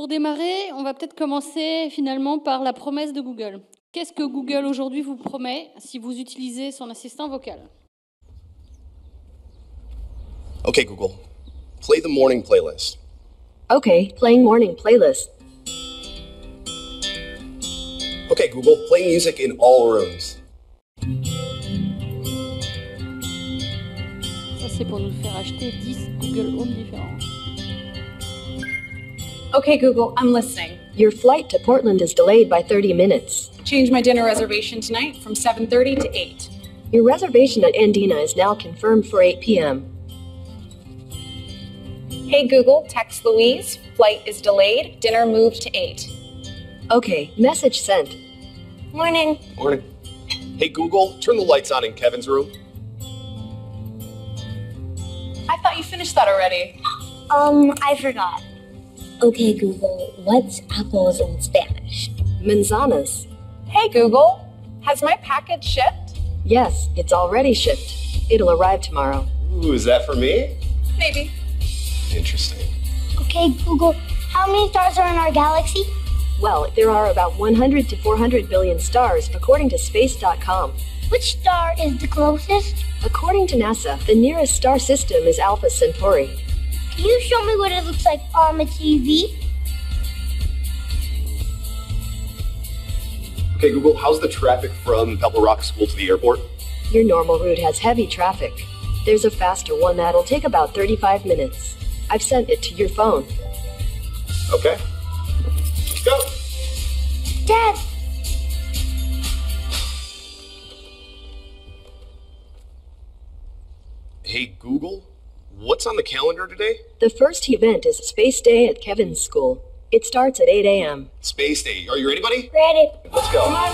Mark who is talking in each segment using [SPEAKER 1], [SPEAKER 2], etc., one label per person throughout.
[SPEAKER 1] Pour démarrer, on va peut-être commencer finalement par la promesse de Google. Qu'est-ce que Google aujourd'hui vous promet si vous utilisez son assistant vocal?
[SPEAKER 2] Okay, Google, play the morning playlist.
[SPEAKER 3] Okay, playing morning playlist.
[SPEAKER 2] Okay, Google, play music in all rooms.
[SPEAKER 1] Ça, c'est pour nous faire acheter 10 Google Home différents.
[SPEAKER 4] Okay, Google, I'm listening.
[SPEAKER 3] Your flight to Portland is delayed by 30 minutes.
[SPEAKER 4] Change my dinner reservation tonight from 7:30 to 8.
[SPEAKER 3] Your reservation at Andina is now confirmed for 8 p.m.
[SPEAKER 4] Hey, Google, text Louise. Flight is delayed. Dinner moved to 8.
[SPEAKER 3] Okay, message sent.
[SPEAKER 4] Morning.
[SPEAKER 2] Morning. Hey, Google, turn the lights on in Kevin's room.
[SPEAKER 4] I thought you finished that already.
[SPEAKER 5] I forgot. Okay, Google, what's apples in Spanish?
[SPEAKER 3] Manzanas.
[SPEAKER 4] Hey, Google, has my package shipped?
[SPEAKER 3] Yes, it's already shipped. It'll arrive tomorrow.
[SPEAKER 2] Ooh, is that for me?
[SPEAKER 4] Maybe.
[SPEAKER 2] Interesting.
[SPEAKER 5] Okay, Google, how many stars are in our galaxy?
[SPEAKER 3] Well, there are about 100 to 400 billion stars, according to space.com.
[SPEAKER 5] Which star is the closest?
[SPEAKER 3] According to NASA, the nearest star system is Alpha Centauri.
[SPEAKER 5] Can you show me what it looks like on a TV?
[SPEAKER 2] Okay, Google, how's the traffic from Pebble Rock School to the airport?
[SPEAKER 3] Your normal route has heavy traffic. There's a faster one that'll take about 35 minutes. I've sent it to your phone.
[SPEAKER 2] Okay. Go.
[SPEAKER 5] Dad!
[SPEAKER 2] Hey, Google, what's on the calendar today?
[SPEAKER 3] The first event is Space Day at Kevin's school. It starts at 8 a.m.
[SPEAKER 2] Space Day. Are you ready, buddy?
[SPEAKER 5] Ready.
[SPEAKER 2] Let's go.
[SPEAKER 4] Come on.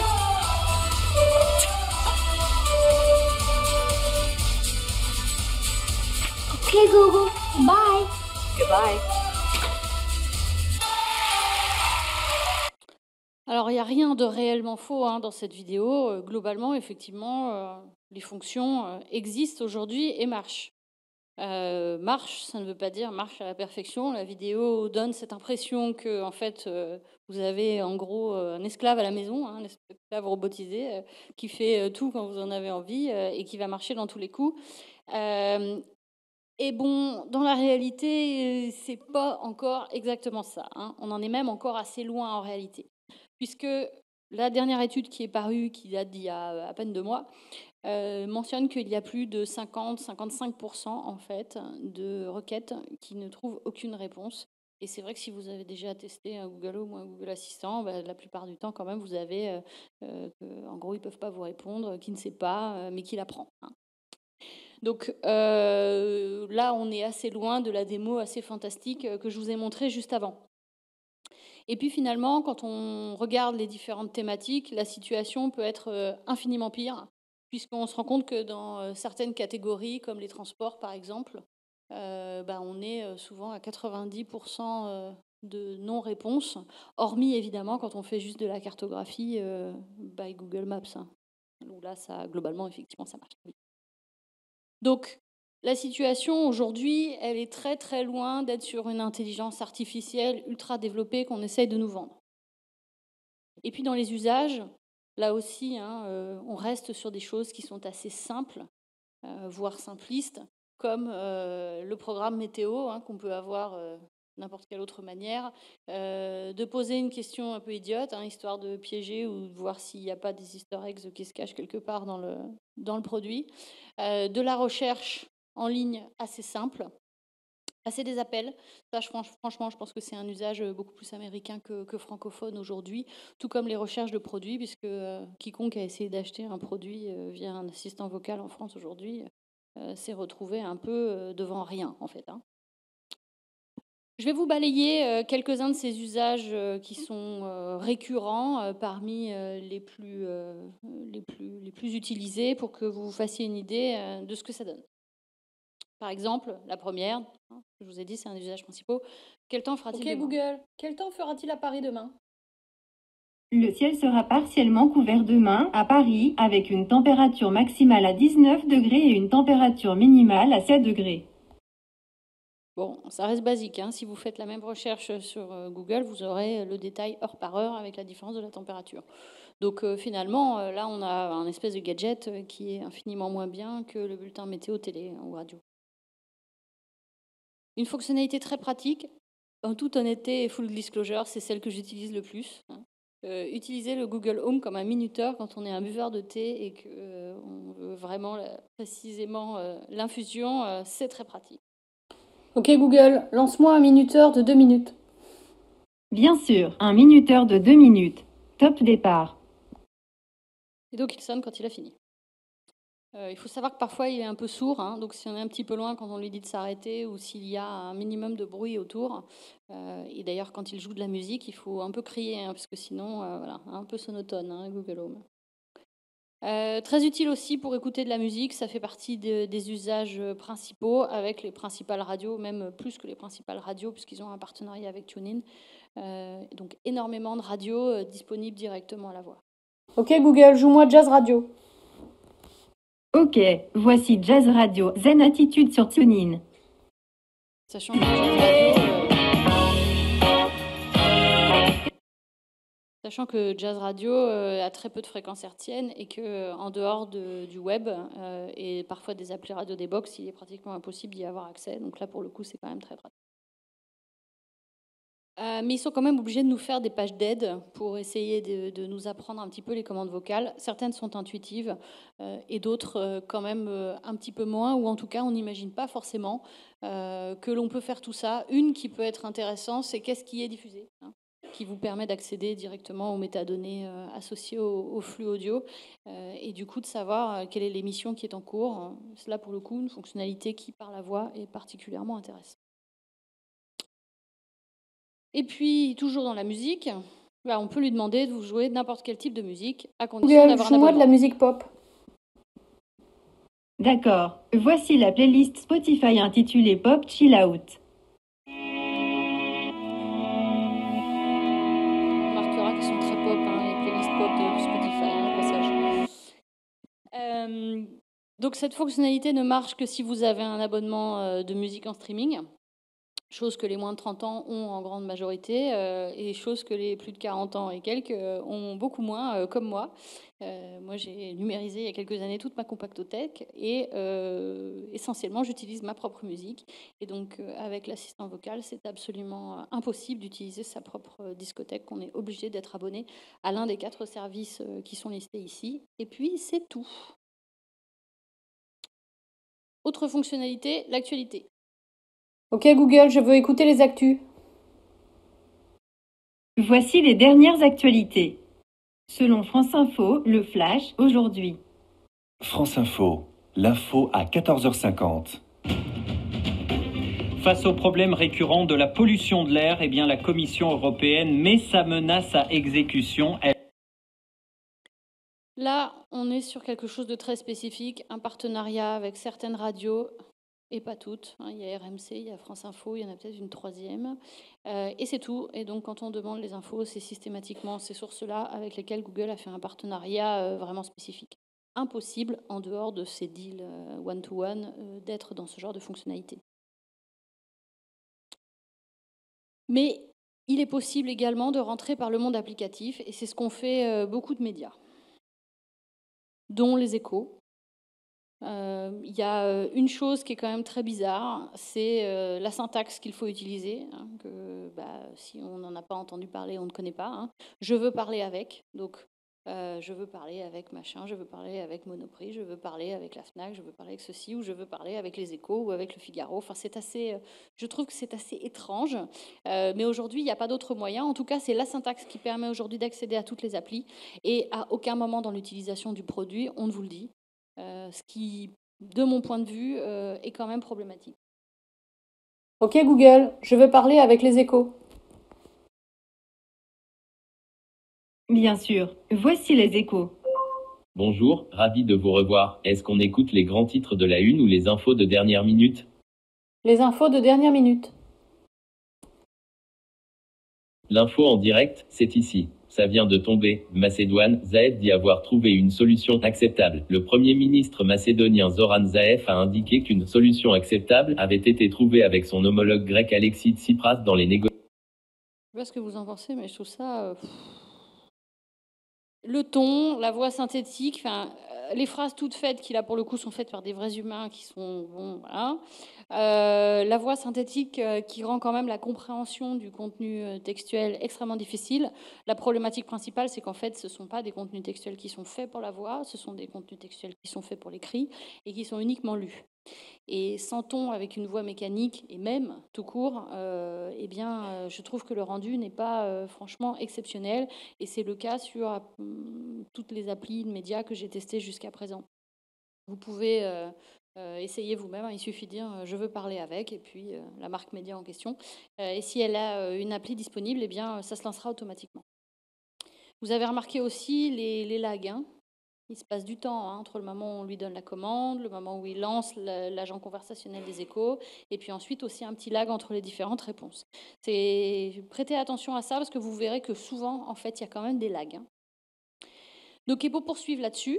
[SPEAKER 5] Okay, Google, bye.
[SPEAKER 3] Goodbye.
[SPEAKER 1] Alors, il n'y a rien de réellement faux dans cette vidéo. Globalement, effectivement, les fonctions existent aujourd'hui et marchent. Marche, ça ne veut pas dire marche à la perfection. La vidéo donne cette impression que, en fait, vous avez en gros un esclave à la maison, un esclave robotisé qui fait tout quand vous en avez envie et qui va marcher dans tous les coups. Et bon, dans la réalité, c'est pas encore exactement ça. On en est même encore assez loin en réalité, puisque la dernière étude qui est parue, qui date d'il y a à peine 2 mois, mentionne qu'il y a plus de 50-55% en fait de requêtes qui ne trouvent aucune réponse. Et c'est vrai que si vous avez déjà testé un Google Home ou un Google Assistant, la plupart du temps quand même vous avez en gros ils peuvent pas vous répondre, qui ne sait pas, mais qui l'apprend. Donc là on est assez loin de la démo assez fantastique que je vous ai montrée juste avant. Et puis finalement, quand on regarde les différentes thématiques, la situation peut être infiniment pire, puisqu'on se rend compte que dans certaines catégories, comme les transports par exemple, on est souvent à 90% de non-réponse, hormis évidemment quand on fait juste de la cartographie by Google Maps. Où là, ça, globalement, effectivement, ça marche. Donc, la situation aujourd'hui, elle est très très loin d'être sur une intelligence artificielle ultra développée qu'on essaye de nous vendre. Et puis dans les usages, là aussi, on reste sur des choses qui sont assez simples, voire simplistes, comme le programme météo qu'on peut avoir n'importe quelle autre manière, de poser une question un peu idiote, histoire de piéger ou de voir s'il n'y a pas des easter eggs qui se cachent quelque part dans le produit, de la recherche en ligne assez simple, passer des appels. Ça, franchement, je pense que c'est un usage beaucoup plus américain que francophone aujourd'hui, tout comme les recherches de produits, puisque quiconque a essayé d'acheter un produit via un assistant vocal en France aujourd'hui s'est retrouvé un peu devant rien, en fait. Je vais vous balayer quelques-uns de ces usages qui sont récurrents parmi les plus utilisés pour que vous fassiez une idée de ce que ça donne. Par exemple, la première, je vous ai dit, c'est un des usages principaux. Quel temps fera-t-il demain ?
[SPEAKER 6] Google, quel temps fera-t-il à Paris demain ?
[SPEAKER 7] Le ciel sera partiellement couvert demain à Paris avec une température maximale à 19 degrés et une température minimale à 7 degrés.
[SPEAKER 1] Bon, ça reste basique, hein. Si vous faites la même recherche sur Google, vous aurez le détail heure par heure avec la différence de la température. Donc finalement, là, on a un espèce de gadget qui est infiniment moins bien que le bulletin météo télé ou radio. Une fonctionnalité très pratique, en toute honnêteté et full disclosure, c'est celle que j'utilise le plus, hein. Utiliser le Google Home comme un minuteur quand on est un buveur de thé et qu'on veut vraiment précisément l'infusion, c'est très pratique.
[SPEAKER 6] Ok Google, lance-moi un minuteur de 2 minutes.
[SPEAKER 7] Bien sûr, un minuteur de 2 minutes. Top départ.
[SPEAKER 1] Et donc il sonne quand il a fini. Il faut savoir que parfois il est un peu sourd, hein, donc si on est un petit peu loin quand on lui dit de s'arrêter ou s'il y a un minimum de bruit autour, et d'ailleurs quand il joue de la musique, il faut un peu crier, hein, parce que sinon, voilà, un peu sonotone, hein, Google Home. Très utile aussi pour écouter de la musique, ça fait partie des usages principaux avec les principales radios, même plus que les principales radios, puisqu'ils ont un partenariat avec TuneIn. Donc énormément de radios disponibles directement à la voix.
[SPEAKER 6] Ok Google, joue-moi Jazz Radio.
[SPEAKER 7] Ok, voici Jazz Radio Zen Attitude sur TuneIn.
[SPEAKER 1] Sachant que Jazz Radio, Sachant que Jazz Radio a très peu de fréquences hertziennes et qu'en dehors du web et parfois des applis radio des box, il est pratiquement impossible d'y avoir accès. Donc là, pour le coup, c'est quand même très pratique. Mais ils sont quand même obligés de nous faire des pages d'aide pour essayer de nous apprendre un petit peu les commandes vocales. Certaines sont intuitives et d'autres quand même un petit peu moins, ou en tout cas, on n'imagine pas forcément que l'on peut faire tout ça. Une qui peut être intéressante, c'est qu'est-ce qui est diffusé, hein, qui vous permet d'accéder directement aux métadonnées associées au flux audio et du coup de savoir quelle est l'émission qui est en cours. C'est là pour le coup une fonctionnalité qui, par la voix, est particulièrement intéressante. Et puis, toujours dans la musique, là, on peut lui demander de vous jouer n'importe quel type de musique, à condition
[SPEAKER 6] Google,
[SPEAKER 1] d'avoir un
[SPEAKER 6] joue-moi de la
[SPEAKER 1] abonnement.
[SPEAKER 6] musique pop.
[SPEAKER 7] D'accord, voici la playlist Spotify intitulée Pop Chill Out.
[SPEAKER 1] On remarquera qu'ils sont très pop, hein, les playlists pop de Spotify, hein, au passage. Donc, cette fonctionnalité ne marche que si vous avez un abonnement de musique en streaming. Chose que les moins de 30 ans ont en grande majorité, et chose que les plus de 40 ans et quelques ont beaucoup moins, comme moi. Moi, j'ai numérisé il y a quelques années toute ma compactothèque et essentiellement, j'utilise ma propre musique. Et donc, avec l'assistant vocal, c'est absolument impossible d'utiliser sa propre discothèque. On est obligé d'être abonné à l'un des 4 services qui sont listés ici. Et puis, c'est tout. Autre fonctionnalité, l'actualité.
[SPEAKER 6] Ok Google, je veux écouter les actus.
[SPEAKER 7] Voici les dernières actualités. Selon France Info, le Flash, aujourd'hui.
[SPEAKER 8] France Info, l'info à 14h50.
[SPEAKER 9] Face au problème récurrent de la pollution de l'air, eh bien, la Commission européenne met sa menace à exécution.
[SPEAKER 1] Là, on est sur quelque chose de très spécifique, un partenariat avec certaines radios, et pas toutes, hein. Il y a RMC, il y a France Info, il y en a peut-être une troisième, et c'est tout. Et donc, quand on demande les infos, c'est systématiquement ces sources-là avec lesquelles Google a fait un partenariat vraiment spécifique. Impossible, en dehors de ces deals one-to-one, d'être dans ce genre de fonctionnalité. Mais il est possible également de rentrer par le monde applicatif, et c'est ce qu'ont fait beaucoup de médias, dont les Échos. Il y a une chose qui est quand même très bizarre, c'est la syntaxe qu'il faut utiliser, hein, que si on n'en a pas entendu parler, on ne connaît pas, hein. Je veux parler avec, donc je veux parler avec machin, je veux parler avec Monoprix, je veux parler avec la Fnac, je veux parler avec ceci, ou je veux parler avec les Échos ou avec le Figaro. Enfin, c'est assez, je trouve que c'est assez étrange, mais aujourd'hui, il n'y a pas d'autre moyen. En tout cas, c'est la syntaxe qui permet aujourd'hui d'accéder à toutes les applis, et à aucun moment dans l'utilisation du produit, on ne vous le dit. Ce qui, de mon point de vue, est quand même problématique.
[SPEAKER 6] Ok Google, je veux parler avec les Échos.
[SPEAKER 7] Bien sûr, voici les Échos.
[SPEAKER 10] Bonjour, ravi de vous revoir. Est-ce qu'on écoute les grands titres de la une ou les infos de dernière minute?
[SPEAKER 6] Les infos de dernière minute.
[SPEAKER 10] L'info en direct, c'est ici. Ça vient de tomber. Macédoine, Zaev dit avoir trouvé une solution acceptable. Le Premier ministre macédonien Zoran Zaev a indiqué qu'une solution acceptable avait été trouvée avec son homologue grec Alexis Tsipras dans les négociations.
[SPEAKER 1] Je sais pas ce que vous en pensez, mais je trouve ça... Le ton, la voix synthétique, les phrases toutes faites qui, là, pour le coup, sont faites par des vrais humains qui sont... Bon, voilà. La voix synthétique qui rend quand même la compréhension du contenu textuel extrêmement difficile. La problématique principale, c'est qu'en fait, ce ne sont pas des contenus textuels qui sont faits pour la voix, ce sont des contenus textuels qui sont faits pour l'écrit et qui sont uniquement lus. Et sans ton, avec une voix mécanique, et même tout court, je trouve que le rendu n'est pas franchement exceptionnel. Et c'est le cas sur toutes les applis de médias que j'ai testées jusqu'à présent. Vous pouvez essayer vous-même, hein, il suffit de dire « je veux parler avec » et puis la marque média en question. Et si elle a une appli disponible, eh bien, ça se lancera automatiquement. Vous avez remarqué aussi les lags, hein. Il se passe du temps entre le moment où on lui donne la commande, le moment où il lance l'agent conversationnel des Échos, et puis ensuite aussi un petit lag entre les différentes réponses. Prêtez attention à ça parce que vous verrez que souvent, en fait, il y a quand même des lags, hein. Donc, et pour poursuivre là-dessus,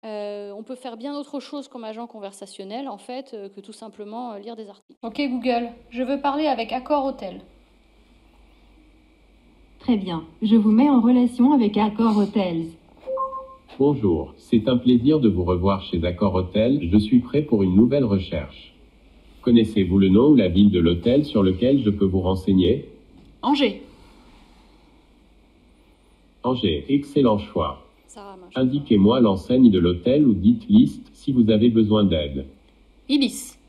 [SPEAKER 1] on peut faire bien autre chose comme agent conversationnel, en fait, que tout simplement lire des articles.
[SPEAKER 6] Ok Google, je veux parler avec Accor Hotel.
[SPEAKER 7] Très bien, je vous mets en relation avec Accor Hotels.
[SPEAKER 10] Bonjour, c'est un plaisir de vous revoir chez Accor Hotel. Je suis prêt pour une nouvelle recherche. Connaissez-vous le nom ou la ville de l'hôtel sur lequel je peux vous renseigner?
[SPEAKER 6] Angers.
[SPEAKER 10] Angers, excellent choix. Indiquez-moi l'enseigne de l'hôtel ou dites liste si vous avez besoin d'aide.
[SPEAKER 6] Ibis.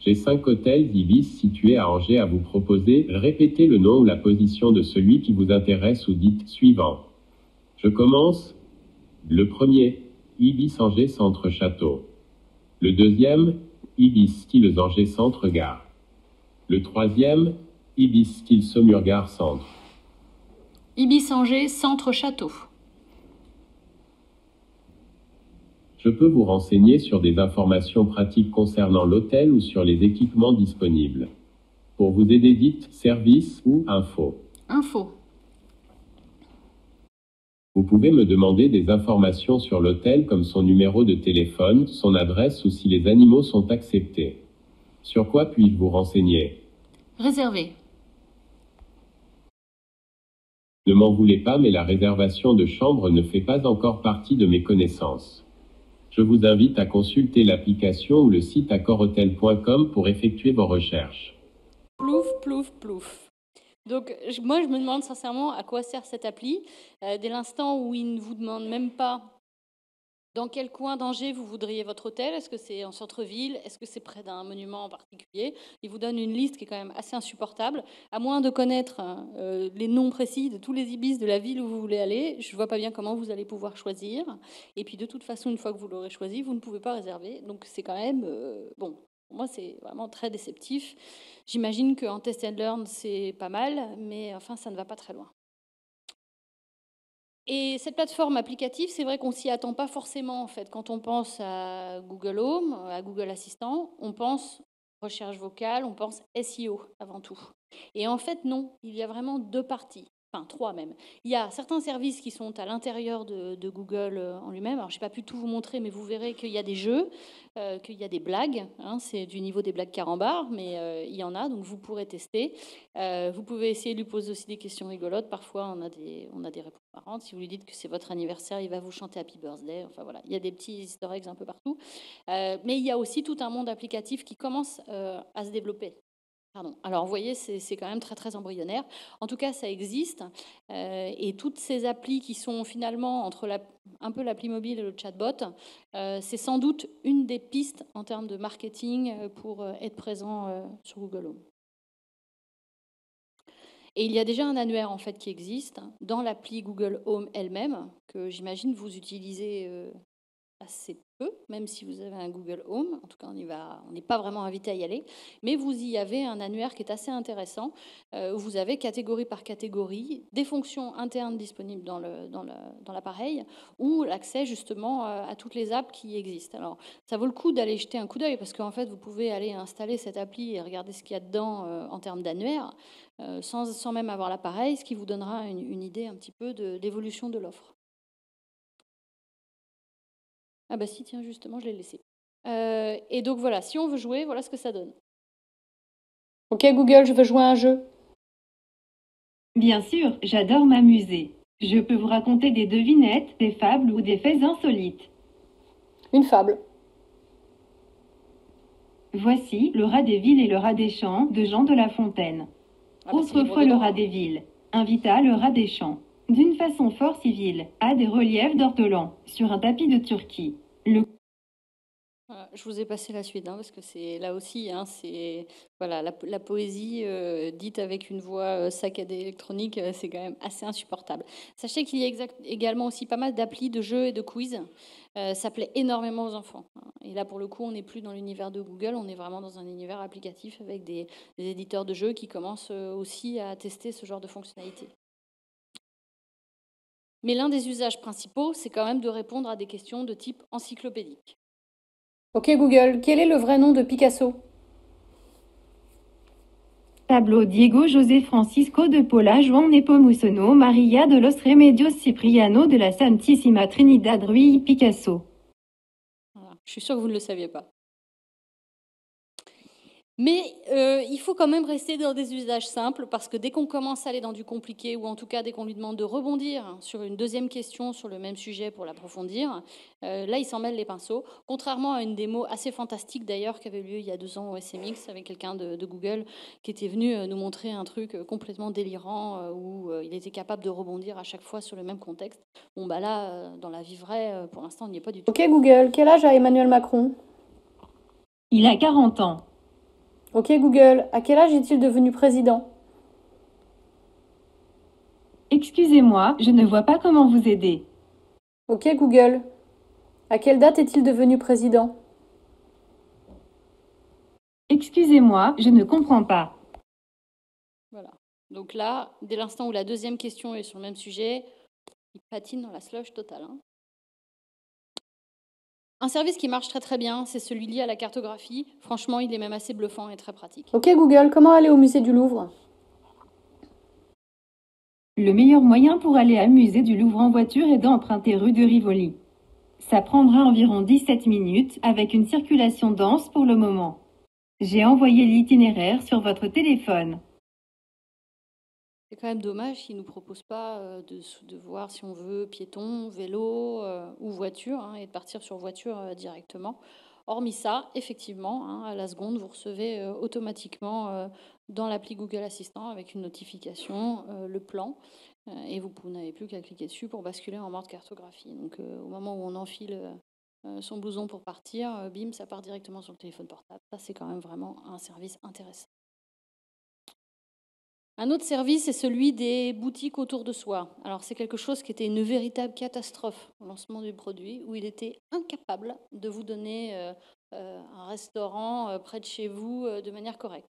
[SPEAKER 10] J'ai 5 hôtels Ibis situés à Angers à vous proposer. Répétez le nom ou la position de celui qui vous intéresse ou dites suivant. Je commence. Le premier, Ibis Angers Centre Château. Le deuxième, Ibis Style Angers Centre Gare. Le troisième, Ibis Style Saumur Gare Centre.
[SPEAKER 6] Ibis Angers Centre Château.
[SPEAKER 10] Je peux vous renseigner sur des informations pratiques concernant l'hôtel ou sur les équipements disponibles. Pour vous aider, dites service ou info.
[SPEAKER 6] Info.
[SPEAKER 10] Vous pouvez me demander des informations sur l'hôtel comme son numéro de téléphone, son adresse ou si les animaux sont acceptés. Sur quoi puis-je vous renseigner?
[SPEAKER 6] Réservé.
[SPEAKER 10] Ne m'en voulez pas, mais la réservation de chambre ne fait pas encore partie de mes connaissances. Je vous invite à consulter l'application ou le site accorhotel.com pour effectuer vos recherches.
[SPEAKER 1] Plouf, plouf, plouf. Donc, moi, je me demande sincèrement à quoi sert cette appli. Dès l'instant où il ne vous demande même pas dans quel coin d'Angers vous voudriez votre hôtel. Est-ce que c'est en centre-ville? Est-ce que c'est près d'un monument en particulier? Il vous donne une liste qui est quand même assez insupportable. À moins de connaître les noms précis de tous les ibis de la ville où vous voulez aller, je ne vois pas bien comment vous allez pouvoir choisir. Et puis, de toute façon, une fois que vous l'aurez choisi, vous ne pouvez pas réserver. Donc, c'est quand même... bon. Pour moi, c'est vraiment très déceptif. J'imagine qu'en test and learn, c'est pas mal, mais enfin, ça ne va pas très loin. Et cette plateforme applicative, c'est vrai qu'on s'y attend pas forcément, en fait. Quand on pense à Google Home, à Google Assistant, on pense recherche vocale, on pense SEO avant tout. Et en fait, non, il y a vraiment deux parties. Enfin, 3 même. Il y a certains services qui sont à l'intérieur de Google en lui-même. Alors, je n'ai pas pu tout vous montrer, mais vous verrez qu'il y a des jeux, qu'il y a des blagues. Hein, c'est du niveau des blagues carambar, mais il y en a, donc vous pourrez tester. Vous pouvez essayer de lui poser aussi des questions rigolotes. Parfois, on a des réponses marrantes. Si vous lui dites que c'est votre anniversaire, il va vous chanter Happy Birthday. Enfin, voilà, il y a des petits easter eggs un peu partout. Mais il y a aussi tout un monde applicatif qui commence à se développer. Pardon. Alors, vous voyez, c'est quand même très, très embryonnaire. En tout cas, ça existe. Et toutes ces applis qui sont finalement entre un peu l'appli mobile et le chatbot, c'est sans doute une des pistes en termes de marketing pour être présent sur Google Home. Et il y a déjà un annuaire en fait qui existe dans l'appli Google Home elle-même, que j'imagine vous utilisez assez peu, même si vous avez un Google Home. En tout cas, on n'est pas vraiment invité à y aller. Mais vous y avez un annuaire qui est assez intéressant. Où vous avez catégorie par catégorie des fonctions internes disponibles dans l'appareil ou l'accès justement à toutes les apps qui existent. Alors, ça vaut le coup d'aller jeter un coup d'œil parce qu'en fait, vous pouvez aller installer cette appli et regarder ce qu'il y a dedans en termes d'annuaire sans même avoir l'appareil, ce qui vous donnera une idée un petit peu de l'évolution de l'offre. Ah bah si, tiens, justement, je l'ai laissé. Et donc voilà, si on veut jouer, voilà ce que ça donne.
[SPEAKER 6] Ok Google, je veux jouer à un jeu.
[SPEAKER 7] Bien sûr, j'adore m'amuser. Je peux vous raconter des devinettes, des fables ou des faits insolites.
[SPEAKER 6] Une fable.
[SPEAKER 7] Voici Le rat des villes et le rat des champs de Jean de La Fontaine.
[SPEAKER 1] Ah bah, c'est libre
[SPEAKER 7] Autrefois
[SPEAKER 1] de
[SPEAKER 7] le
[SPEAKER 1] droit.
[SPEAKER 7] rat des villes invita le rat des champs, d'une façon fort civile, à des reliefs d'ortolans, sur un tapis de Turquie.
[SPEAKER 1] Voilà, je vous ai passé la suite, parce que c'est là aussi, c'est voilà, la poésie dite avec une voix saccadée électronique, c'est quand même assez insupportable. Sachez qu'il y a également aussi pas mal d'applis de jeux et de quiz. Ça plaît énormément aux enfants. Et là, pour le coup, on n'est plus dans l'univers de Google, on est vraiment dans un univers applicatif avec des éditeurs de jeux qui commencent aussi à tester ce genre de fonctionnalités. Mais l'un des usages principaux, c'est quand même de répondre à des questions de type encyclopédique.
[SPEAKER 6] Ok Google, quel est le vrai nom de Picasso?
[SPEAKER 7] Pablo Diego José Francisco de Paula Juan Nepomuceno María de los Remedios Cipriano de la Santísima Trinidad Ruiz Picasso.
[SPEAKER 1] Voilà. Je suis sûre que vous ne le saviez pas. Mais il faut quand même rester dans des usages simples parce que dès qu'on commence à aller dans du compliqué ou en tout cas dès qu'on lui demande de rebondir sur une deuxième question sur le même sujet pour l'approfondir, là il s'en mêle les pinceaux. Contrairement à une démo assez fantastique d'ailleurs qui avait lieu il y a 2 ans au SMX avec quelqu'un de Google qui était venu nous montrer un truc complètement délirant où il était capable de rebondir à chaque fois sur le même contexte. Bon bah là, dans la vie vraie, pour l'instant on n'y est pas du tout.
[SPEAKER 6] Ok Google, quel âge a Emmanuel Macron?
[SPEAKER 7] Il a 40 ans.
[SPEAKER 6] Ok Google, à quel âge est-il devenu président?
[SPEAKER 7] Excusez-moi, je ne vois pas comment vous aider.
[SPEAKER 6] Ok Google, à quelle date est-il devenu président?
[SPEAKER 7] Excusez-moi, je ne comprends pas.
[SPEAKER 1] Voilà. Donc là, dès l'instant où la deuxième question est sur le même sujet, il patine dans la slush totale. Un service qui marche très très bien, c'est celui lié à la cartographie. Franchement, il est même assez bluffant et très pratique.
[SPEAKER 6] Ok Google, comment aller au musée du Louvre?
[SPEAKER 7] Le meilleur moyen pour aller à musée du Louvre en voiture est d'emprunter rue de Rivoli. Ça prendra environ 17 minutes avec une circulation dense pour le moment. J'ai envoyé l'itinéraire sur votre téléphone.
[SPEAKER 1] C'est quand même dommage qu'ils ne nous proposent pas de voir si on veut piéton, vélo ou voiture et de partir sur voiture directement. Hormis ça, effectivement, à la seconde, vous recevez automatiquement dans l'appli Google Assistant avec une notification le plan et vous n'avez plus qu'à cliquer dessus pour basculer en mode cartographie. Donc au moment où on enfile son blouson pour partir, bim, ça part directement sur le téléphone portable. Ça, c'est quand même vraiment un service intéressant. Un autre service est celui des boutiques autour de soi. Alors c'est quelque chose qui était une véritable catastrophe au lancement du produit, où il était incapable de vous donner un restaurant près de chez vous de manière correcte.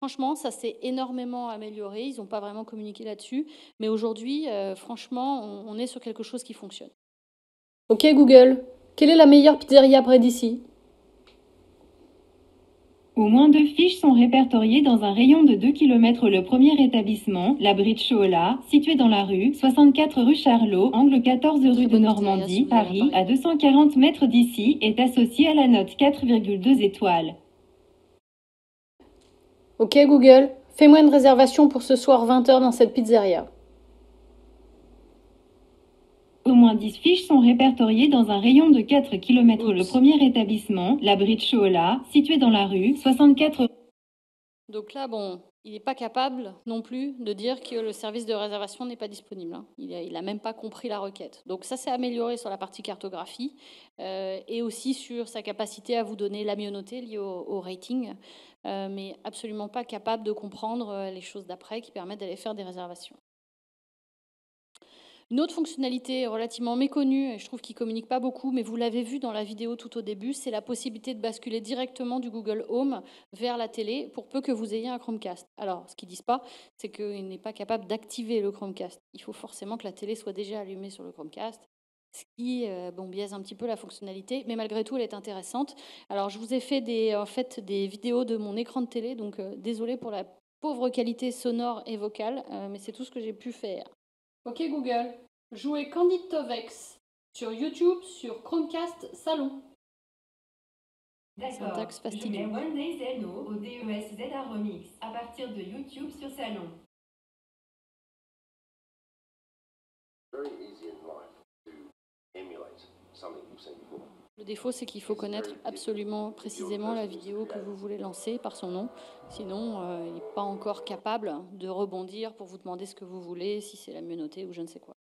[SPEAKER 1] Franchement, ça s'est énormément amélioré. Ils n'ont pas vraiment communiqué là-dessus. Mais aujourd'hui, franchement, on est sur quelque chose qui fonctionne.
[SPEAKER 6] Ok Google, quelle est la meilleure pizzeria près d'ici?
[SPEAKER 7] Au moins 2 fiches sont répertoriées dans un rayon de 2 km. Le premier établissement, la Briciola, situé dans la rue 64 rue Charlot, angle 14 rue de Normandie, Paris, à 240 mètres d'ici, est associé à la note 4,2 étoiles.
[SPEAKER 6] Ok Google, fais-moi une réservation pour ce soir 20h dans cette pizzeria.
[SPEAKER 7] Au moins 10 fiches sont répertoriées dans un rayon de 4 km. Le premier établissement, la Briciola, situé dans la rue 64.
[SPEAKER 1] Donc là, bon, il n'est pas capable non plus de dire que le service de réservation n'est pas disponible. Il n'a même pas compris la requête. Donc ça s'est amélioré sur la partie cartographie et aussi sur sa capacité à vous donner la mieux notée liée au rating, mais absolument pas capable de comprendre les choses d'après qui permettent d'aller faire des réservations. Une autre fonctionnalité relativement méconnue, et je trouve qu'il ne communique pas beaucoup, mais vous l'avez vu dans la vidéo tout au début, c'est la possibilité de basculer directement du Google Home vers la télé pour peu que vous ayez un Chromecast. Alors, ce qu'ils ne disent pas, c'est qu'il n'est pas capable d'activer le Chromecast. Il faut forcément que la télé soit déjà allumée sur le Chromecast, ce qui biaise un petit peu la fonctionnalité, mais malgré tout, elle est intéressante. Alors, je vous ai fait des vidéos de mon écran de télé, donc désolé pour la pauvre qualité sonore et vocale, mais c'est tout ce que j'ai pu faire. Ok Google, jouez Candid Tovex sur YouTube, sur Chromecast Salon.
[SPEAKER 7] D'accord,
[SPEAKER 1] Syntaxe
[SPEAKER 7] je mets
[SPEAKER 1] fastidieux.
[SPEAKER 7] One Day Zeno au DES ZA Remix à partir de YouTube sur Salon.
[SPEAKER 1] Le défaut, c'est qu'il faut connaître absolument précisément la vidéo que vous voulez lancer par son nom. Sinon, il n'est pas encore capable de rebondir pour vous demander ce que vous voulez, si c'est la mieux notée ou je ne sais quoi.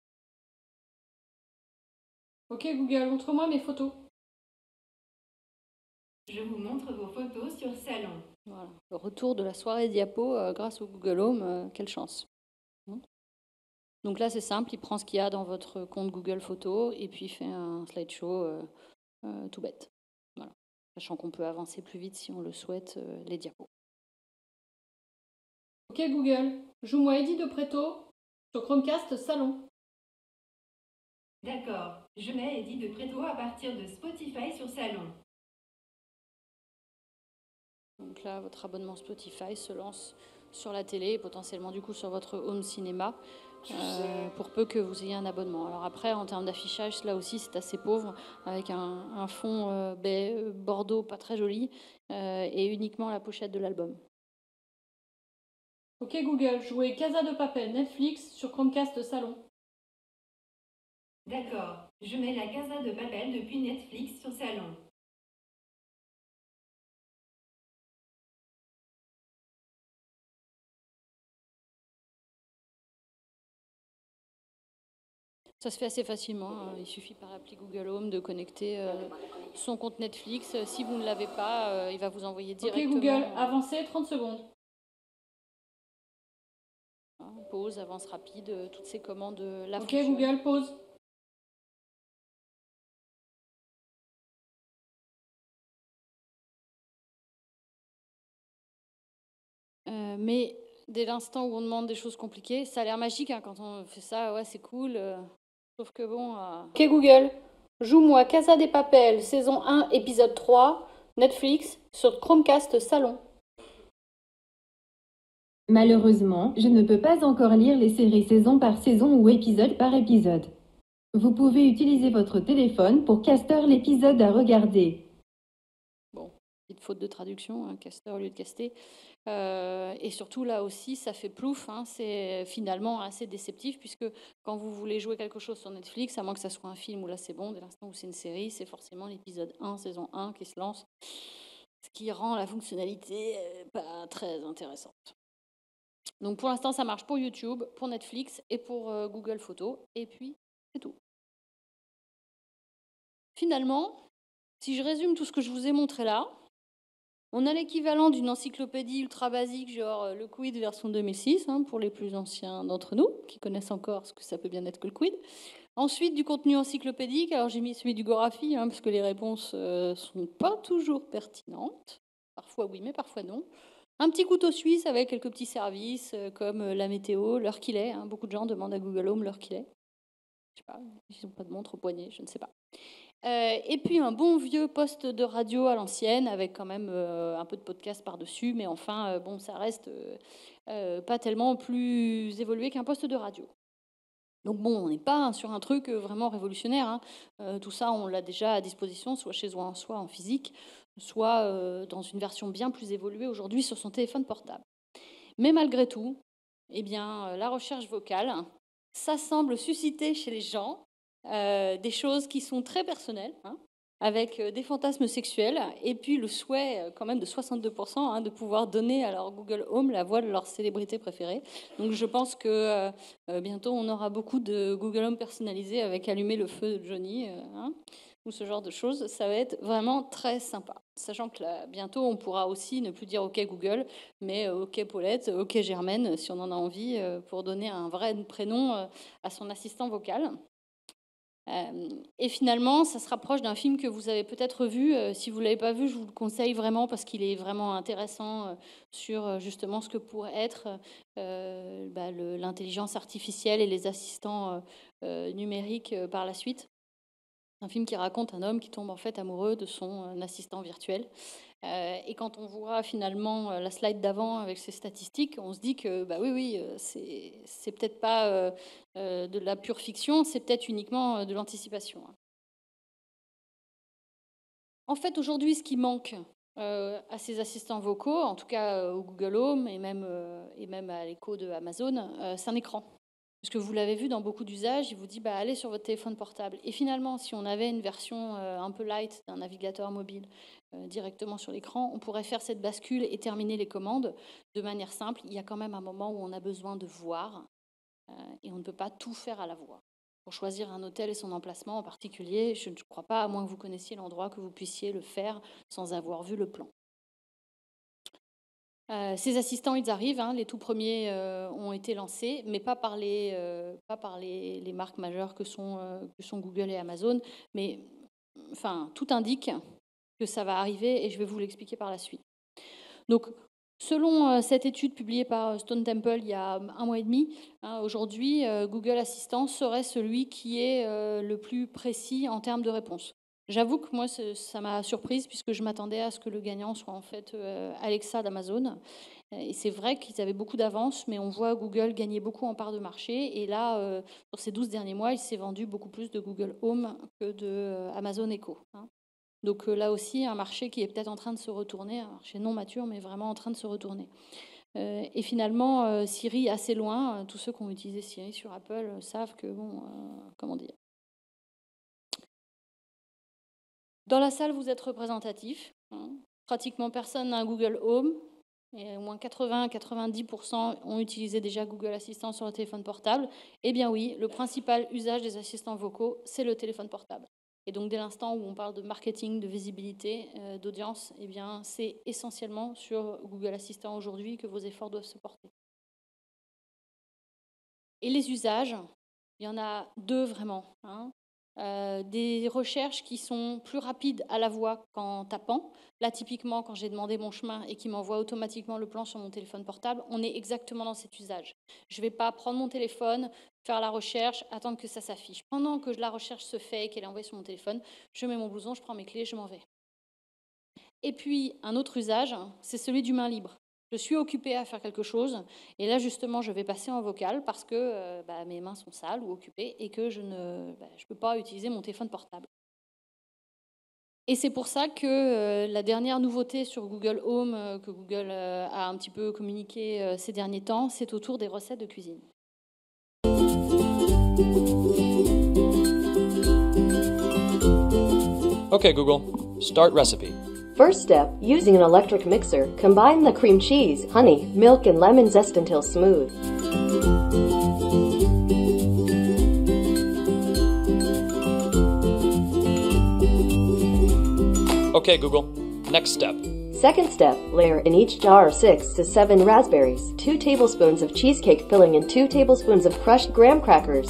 [SPEAKER 1] Ok Google, montre-moi mes photos.
[SPEAKER 7] Je vous montre vos photos sur Salon.
[SPEAKER 1] Voilà, le retour de la soirée diapo grâce au Google Home, quelle chance. Donc là, c'est simple, il prend ce qu'il y a dans votre compte Google Photos et puis il fait un slideshow tout bête. Voilà. Sachant qu'on peut avancer plus vite si on le souhaite, les diapos. Ok Google, joue-moi Eddie de Préto sur Chromecast Salon.
[SPEAKER 7] D'accord, je mets Eddie de Préto à partir de Spotify sur Salon.
[SPEAKER 1] Donc là, votre abonnement Spotify se lance sur la télé et potentiellement du coup sur votre home cinéma pour peu que vous ayez un abonnement. Alors après, en termes d'affichage, là aussi c'est assez pauvre avec un fond bordeaux pas très joli et uniquement la pochette de l'album. Ok Google, jouez Casa de Papel Netflix sur Chromecast Salon.
[SPEAKER 7] D'accord, je mets la Casa de Papel depuis Netflix sur Salon.
[SPEAKER 1] Ça se fait assez facilement, il suffit par l'appli Google Home de connecter son compte Netflix. Si vous ne l'avez pas, il va vous envoyer directement... Ok Google, avancez 30 secondes. Pause, avance rapide, toutes ces commandes là. Ok Google, pause. Mais dès l'instant où on demande des choses compliquées, ça a l'air magique hein, quand on fait ça, ouais c'est cool. Sauf que bon...
[SPEAKER 6] Ok Google, joue-moi Casa de Papel, saison 1, épisode 3, Netflix, sur Chromecast Salon.
[SPEAKER 7] Malheureusement, je ne peux pas encore lire les séries saison par saison ou épisode par épisode. Vous pouvez utiliser votre téléphone pour caster l'épisode à regarder.
[SPEAKER 1] Bon, petite faute de traduction, hein, caster au lieu de caster. Et surtout, là aussi, ça fait plouf. Hein, c'est finalement assez déceptif puisque quand vous voulez jouer quelque chose sur Netflix, à moins que ça soit un film où là c'est bon, dès l'instant où c'est une série, c'est forcément l'épisode 1, saison 1 qui se lance. Ce qui rend la fonctionnalité pas très intéressante. Donc pour l'instant, ça marche pour YouTube, pour Netflix et pour Google Photos. Et puis, c'est tout. Finalement, si je résume tout ce que je vous ai montré là, on a l'équivalent d'une encyclopédie ultra basique, genre le Quid version 2006, hein, pour les plus anciens d'entre nous, qui connaissent encore ce que ça peut bien être que le Quid. Ensuite, du contenu encyclopédique. Alors j'ai mis celui du Gorafi, hein, parce que les réponses sont pas toujours pertinentes. Parfois oui, mais parfois non. Un petit couteau suisse avec quelques petits services comme la météo, l'heure qu'il est. Hein. Beaucoup de gens demandent à Google Home l'heure qu'il est. Je sais pas, ils n'ont pas de montre au poignet, je ne sais pas. Et puis un bon vieux poste de radio à l'ancienne avec quand même un peu de podcast par-dessus, mais enfin, bon, ça reste pas tellement plus évolué qu'un poste de radio. Donc bon, on n'est pas sur un truc vraiment révolutionnaire. Hein. Tout ça, on l'a déjà à disposition, soit chez soi en physique, soit dans une version bien plus évoluée aujourd'hui sur son téléphone portable. Mais malgré tout, eh bien, la recherche vocale, ça semble susciter chez les gens des choses qui sont très personnelles, hein, avec des fantasmes sexuels, et puis le souhait quand même de 62% hein, de pouvoir donner à leur Google Home la voix de leur célébrité préférée. Donc je pense que bientôt on aura beaucoup de Google Home personnalisés avec allumer le feu de Johnny. Hein. ou ce genre de choses, ça va être vraiment très sympa. Sachant que là, bientôt, on pourra aussi ne plus dire OK Google, mais OK Paulette, OK Germaine, si on en a envie, pour donner un vrai prénom à son assistant vocal. Et finalement, ça se rapproche d'un film que vous avez peut-être vu. Si vous ne l'avez pas vu, je vous le conseille vraiment parce qu'il est vraiment intéressant sur justement ce que pourrait être l'intelligence artificielle et les assistants numériques par la suite. Un film qui raconte un homme qui tombe en fait amoureux de son assistant virtuel. Et quand on voit finalement la slide d'avant avec ses statistiques, on se dit que c'est peut-être pas de la pure fiction, c'est peut-être uniquement de l'anticipation. En fait, aujourd'hui, ce qui manque à ces assistants vocaux, en tout cas au Google Home et même à l'écho de Amazon, c'est un écran. Parce que vous l'avez vu dans beaucoup d'usages, il vous dit allez sur votre téléphone portable. Et finalement, si on avait une version un peu light d'un navigateur mobile directement sur l'écran, on pourrait faire cette bascule et terminer les commandes de manière simple. Il y a quand même un moment où on a besoin de voir et on ne peut pas tout faire à la voix. Pour choisir un hôtel et son emplacement en particulier, je ne crois pas, à moins que vous connaissiez l'endroit, que vous puissiez le faire sans avoir vu le plan. Ces assistants, ils arrivent, les tout premiers ont été lancés, mais pas par les marques majeures que sont Google et Amazon, mais enfin, tout indique que ça va arriver et je vais vous l'expliquer par la suite. Donc, selon cette étude publiée par Stone Temple il y a 1 mois et demi, aujourd'hui, Google Assistant serait celui qui est le plus précis en termes de réponse. J'avoue que moi, ça m'a surprise puisque je m'attendais à ce que le gagnant soit en fait Alexa d'Amazon. Et c'est vrai qu'ils avaient beaucoup d'avance, mais on voit Google gagner beaucoup en part de marché. Et là, sur ces 12 derniers mois, il s'est vendu beaucoup plus de Google Home que de Amazon Echo. Donc là aussi, un marché qui est peut-être en train de se retourner, un marché non mature, mais vraiment en train de se retourner. Et finalement, Siri assez loin. Tous ceux qui ont utilisé Siri sur Apple savent que, comment dire. Dans la salle, vous êtes représentatif. Pratiquement personne n'a un Google Home. Et au moins 80-90% ont utilisé déjà Google Assistant sur le téléphone portable. Eh bien oui, le principal usage des assistants vocaux, c'est le téléphone portable. Et donc dès l'instant où on parle de marketing, de visibilité, d'audience, eh bien c'est essentiellement sur Google Assistant aujourd'hui que vos efforts doivent se porter. Et les usages, il y en a 2 vraiment. Des recherches qui sont plus rapides à la voix qu'en tapant. Là, typiquement, quand j'ai demandé mon chemin et qu'il m'envoie automatiquement le plan sur mon téléphone portable, on est exactement dans cet usage. Je ne vais pas prendre mon téléphone, faire la recherche, attendre que ça s'affiche. Pendant que la recherche se fait et qu'elle est envoyée sur mon téléphone, je mets mon blouson, je prends mes clés, je m'en vais. Et puis, un autre usage, c'est celui du main libre. Je suis occupée à faire quelque chose et là, justement, je vais passer en vocal parce que mes mains sont sales ou occupées et que je ne peux pas utiliser mon téléphone portable. Et c'est pour ça que la dernière nouveauté sur Google Home que Google a un petit peu communiqué ces derniers temps, c'est autour des recettes de cuisine.
[SPEAKER 11] Okay, Google, start recipe.
[SPEAKER 3] First step, using an electric mixer, combine the cream cheese, honey, milk, and lemon zest until smooth.
[SPEAKER 11] Okay, Google, next step.
[SPEAKER 3] Second step, layer in each jar 6 to 7 raspberries, 2 tablespoons of cheesecake filling, and 2 tablespoons of crushed graham crackers.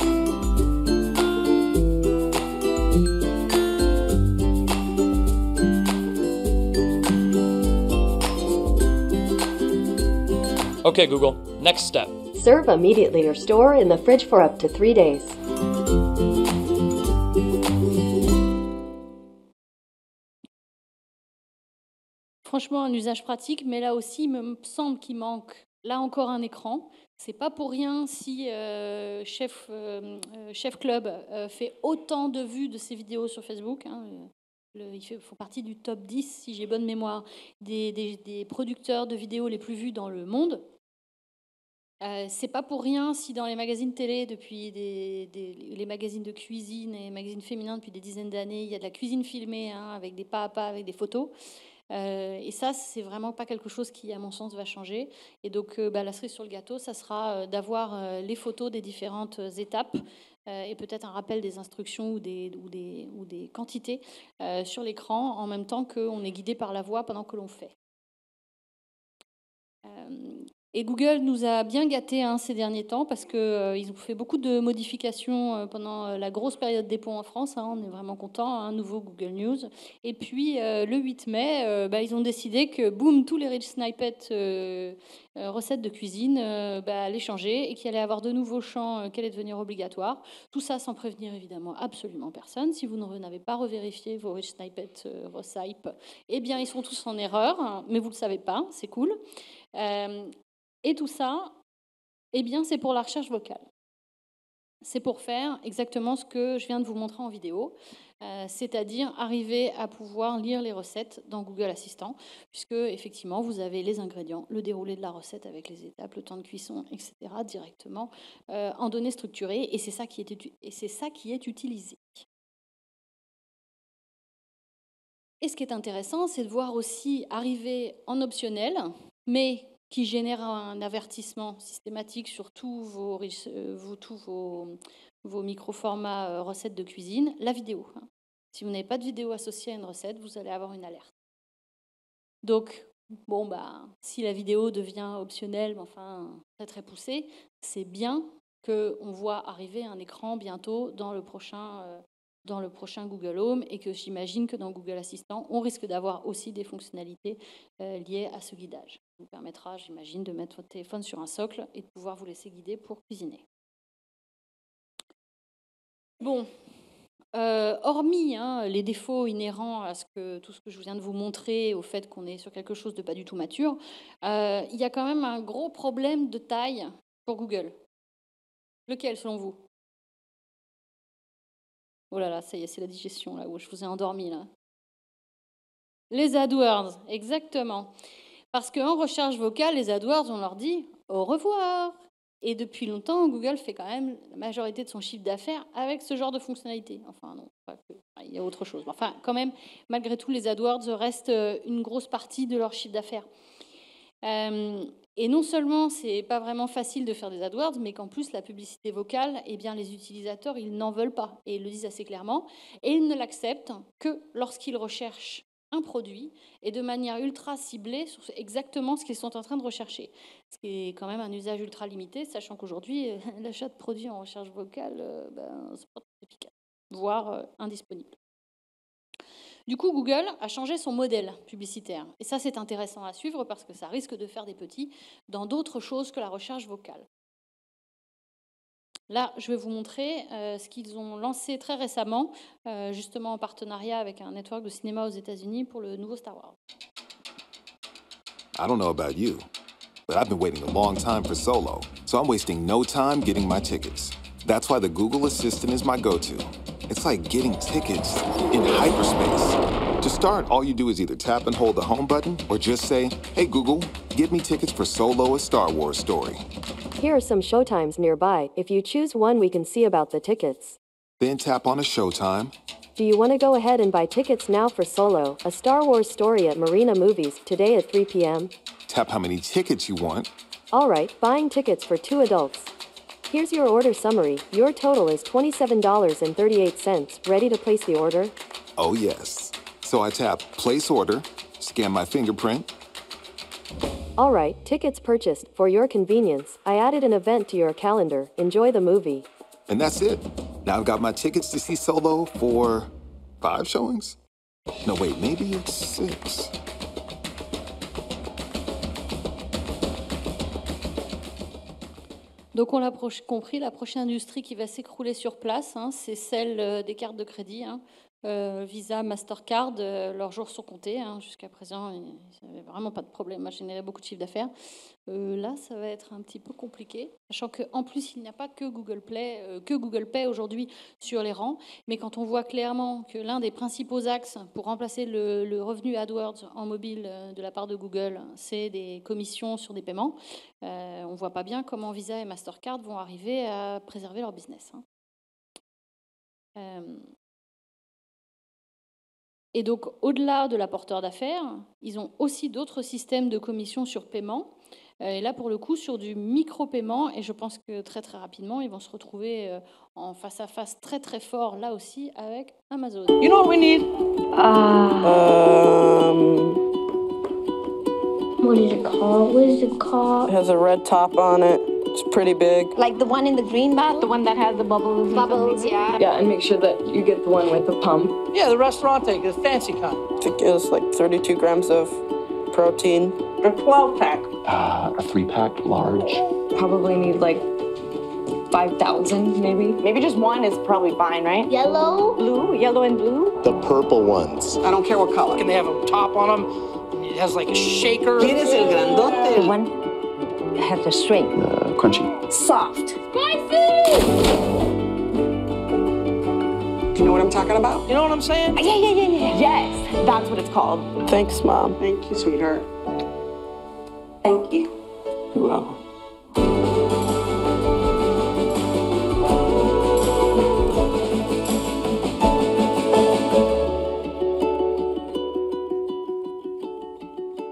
[SPEAKER 11] Okay, Google, next step.
[SPEAKER 3] Serve immediately or store in the fridge for up to 3 days.
[SPEAKER 1] Franchement, un usage pratique, mais là aussi, il me semble qu'il manque, là encore, un écran. C'est pas pour rien si Chef Club fait autant de vues de ses vidéos sur Facebook. Ils font partie du top 10, si j'ai bonne mémoire, des producteurs de vidéos les plus vus dans le monde. C'est pas pour rien si dans les magazines télé, depuis les magazines de cuisine et les magazines féminins depuis des dizaines d'années, il y a de la cuisine filmée avec des pas à pas, avec des photos. Et ça, c'est vraiment pas quelque chose qui, à mon sens, va changer. Et donc, la cerise sur le gâteau, ça sera d'avoir les photos des différentes étapes et peut-être un rappel des instructions ou des quantités sur l'écran en même temps qu'on est guidé par la voix pendant que l'on fait. Et Google nous a bien gâtés ces derniers temps parce qu'ils ont fait beaucoup de modifications pendant la grosse période des ponts en France. On est vraiment contents, nouveau Google News. Et puis le 8 mai, ils ont décidé que, boum, tous les rich snippets recettes de cuisine allaient changer et qu'il allait y avoir de nouveaux champs qui allaient devenir obligatoires. Tout ça sans prévenir évidemment absolument personne. Si vous n'avez pas revérifié vos rich snippets recipe, eh bien ils sont tous en erreur, mais vous ne le savez pas, c'est cool. Et tout ça, eh bien, c'est pour la recherche vocale. C'est pour faire exactement ce que je viens de vous montrer en vidéo, c'est-à-dire arriver à pouvoir lire les recettes dans Google Assistant, puisque effectivement, vous avez les ingrédients, le déroulé de la recette avec les étapes, le temps de cuisson, etc., directement en données structurées, et c'est ça qui est utilisé. Et ce qui est intéressant, c'est de voir aussi arriver en optionnel, mais qui génère un avertissement systématique sur tous vos micro-formats recettes de cuisine, la vidéo. Si vous n'avez pas de vidéo associée à une recette, vous allez avoir une alerte. Donc, si la vidéo devient optionnelle, très très poussée, c'est bien qu'on voit arriver un écran bientôt dans le prochain Google Home et que j'imagine que dans Google Assistant, on risque d'avoir aussi des fonctionnalités liées à ce guidage. Ça vous permettra, j'imagine, de mettre votre téléphone sur un socle et de pouvoir vous laisser guider pour cuisiner. Bon, hormis les défauts inhérents à tout ce que je viens de vous montrer, au fait qu'on est sur quelque chose de pas du tout mature, il y a quand même un gros problème de taille pour Google. Lequel, selon vous ? Oh là là, ça y est, c'est la digestion, là, où je vous ai endormi, là. Les AdWords, exactement. Parce qu'en recherche vocale, les AdWords, on leur dit au revoir. Et depuis longtemps, Google fait quand même la majorité de son chiffre d'affaires avec ce genre de fonctionnalité. Enfin, non, pas que. Il y a autre chose. Enfin, quand même, malgré tout, les AdWords restent une grosse partie de leur chiffre d'affaires. Et non seulement c'est pas vraiment facile de faire des AdWords, mais qu'en plus la publicité vocale, eh bien les utilisateurs ils n'en veulent pas et ils le disent assez clairement et ils ne l'acceptent que lorsqu'ils recherchent un produit et de manière ultra ciblée sur exactement ce qu'ils sont en train de rechercher. Ce qui est quand même un usage ultra limité, sachant qu'aujourd'hui l'achat de produits en recherche vocale, c'est pas très efficace, voire indisponible. Du coup, Google a changé son modèle publicitaire. Et ça, c'est intéressant à suivre parce que ça risque de faire des petits dans d'autres choses que la recherche vocale. Là, je vais vous montrer ce qu'ils ont lancé très récemment, justement en partenariat avec un network de cinéma aux États-Unis pour le nouveau Star Wars.
[SPEAKER 12] I don't know about you, but I've been waiting a long time for Solo, so I'm wasting no time getting my tickets. That's why the Google Assistant is my go-to. It's like getting tickets in hyperspace. To start, all you do is either tap and hold the home button or just say, "Hey Google, give me tickets for Solo, a Star Wars story."
[SPEAKER 3] Here are some showtimes nearby. If you choose one, we can see about the tickets.
[SPEAKER 12] Then tap on a showtime.
[SPEAKER 3] Do you want to go ahead and buy tickets now for Solo, a Star Wars story at Marina Movies, today at 3 p.m.?
[SPEAKER 12] Tap how many tickets you want.
[SPEAKER 3] All right, buying tickets for 2 adults. Here's your order summary. Your total is $27.38. Ready to place the order?
[SPEAKER 12] Oh, yes. So I tap Place Order, scan my fingerprint.
[SPEAKER 3] All right, tickets purchased. For your convenience, I added an event to your calendar. Enjoy the movie.
[SPEAKER 12] And that's it. Now I've got my tickets to see Solo for 5 showings? No, wait, maybe it's 6.
[SPEAKER 1] Donc on l'a compris, la prochaine industrie qui va s'écrouler sur place, c'est celle des cartes de crédit. Visa, Mastercard, leurs jours sont comptés. Jusqu'à présent, ils n'avaient vraiment pas de problème à générer beaucoup de chiffre d'affaires. Là, ça va être un petit peu compliqué, sachant qu'en plus, il n'y a pas que Google Pay aujourd'hui sur les rangs. Mais quand on voit clairement que l'un des principaux axes pour remplacer le revenu AdWords en mobile de la part de Google, c'est des commissions sur des paiements, on ne voit pas bien comment Visa et Mastercard vont arriver à préserver leur business. Et donc, au-delà de l'apporteur d'affaires, ils ont aussi d'autres systèmes de commission sur paiement Et là, pour le coup, sur du micro-paiement, et je pense que très très rapidement, ils vont se retrouver en face à face très très fort, là aussi, avec Amazon.
[SPEAKER 13] You know what we need?
[SPEAKER 5] What is it called? What is it called?
[SPEAKER 13] It has a red top on it. It's pretty big.
[SPEAKER 4] Like the one in the green bottle? The one that has the bubbles? Bubbles, yeah.
[SPEAKER 13] Yeah, and make sure that you get the one with the pump.
[SPEAKER 14] Yeah, the restaurante, the fancy kind.
[SPEAKER 13] I think it was like 32 grams of protein.
[SPEAKER 14] A 12-pack.
[SPEAKER 15] A 3-pack, large.
[SPEAKER 16] Probably need like 5,000 maybe.
[SPEAKER 4] Maybe just one is probably fine, right?
[SPEAKER 5] Yellow?
[SPEAKER 4] Blue? Yellow and blue?
[SPEAKER 2] The purple ones.
[SPEAKER 14] I don't care what color. Can they have a top on them? It has like a shaker.
[SPEAKER 13] ¿Quieres el grandote?
[SPEAKER 16] The one has the string.
[SPEAKER 15] Crunchy.
[SPEAKER 16] Soft.
[SPEAKER 5] Spicy!
[SPEAKER 13] You know what I'm talking about?
[SPEAKER 14] You know what I'm saying?
[SPEAKER 4] Yeah. Yes, that's what it's called.
[SPEAKER 13] Thanks, Mom.
[SPEAKER 14] Thank you, sweetheart.
[SPEAKER 13] Thank you.
[SPEAKER 14] You're welcome.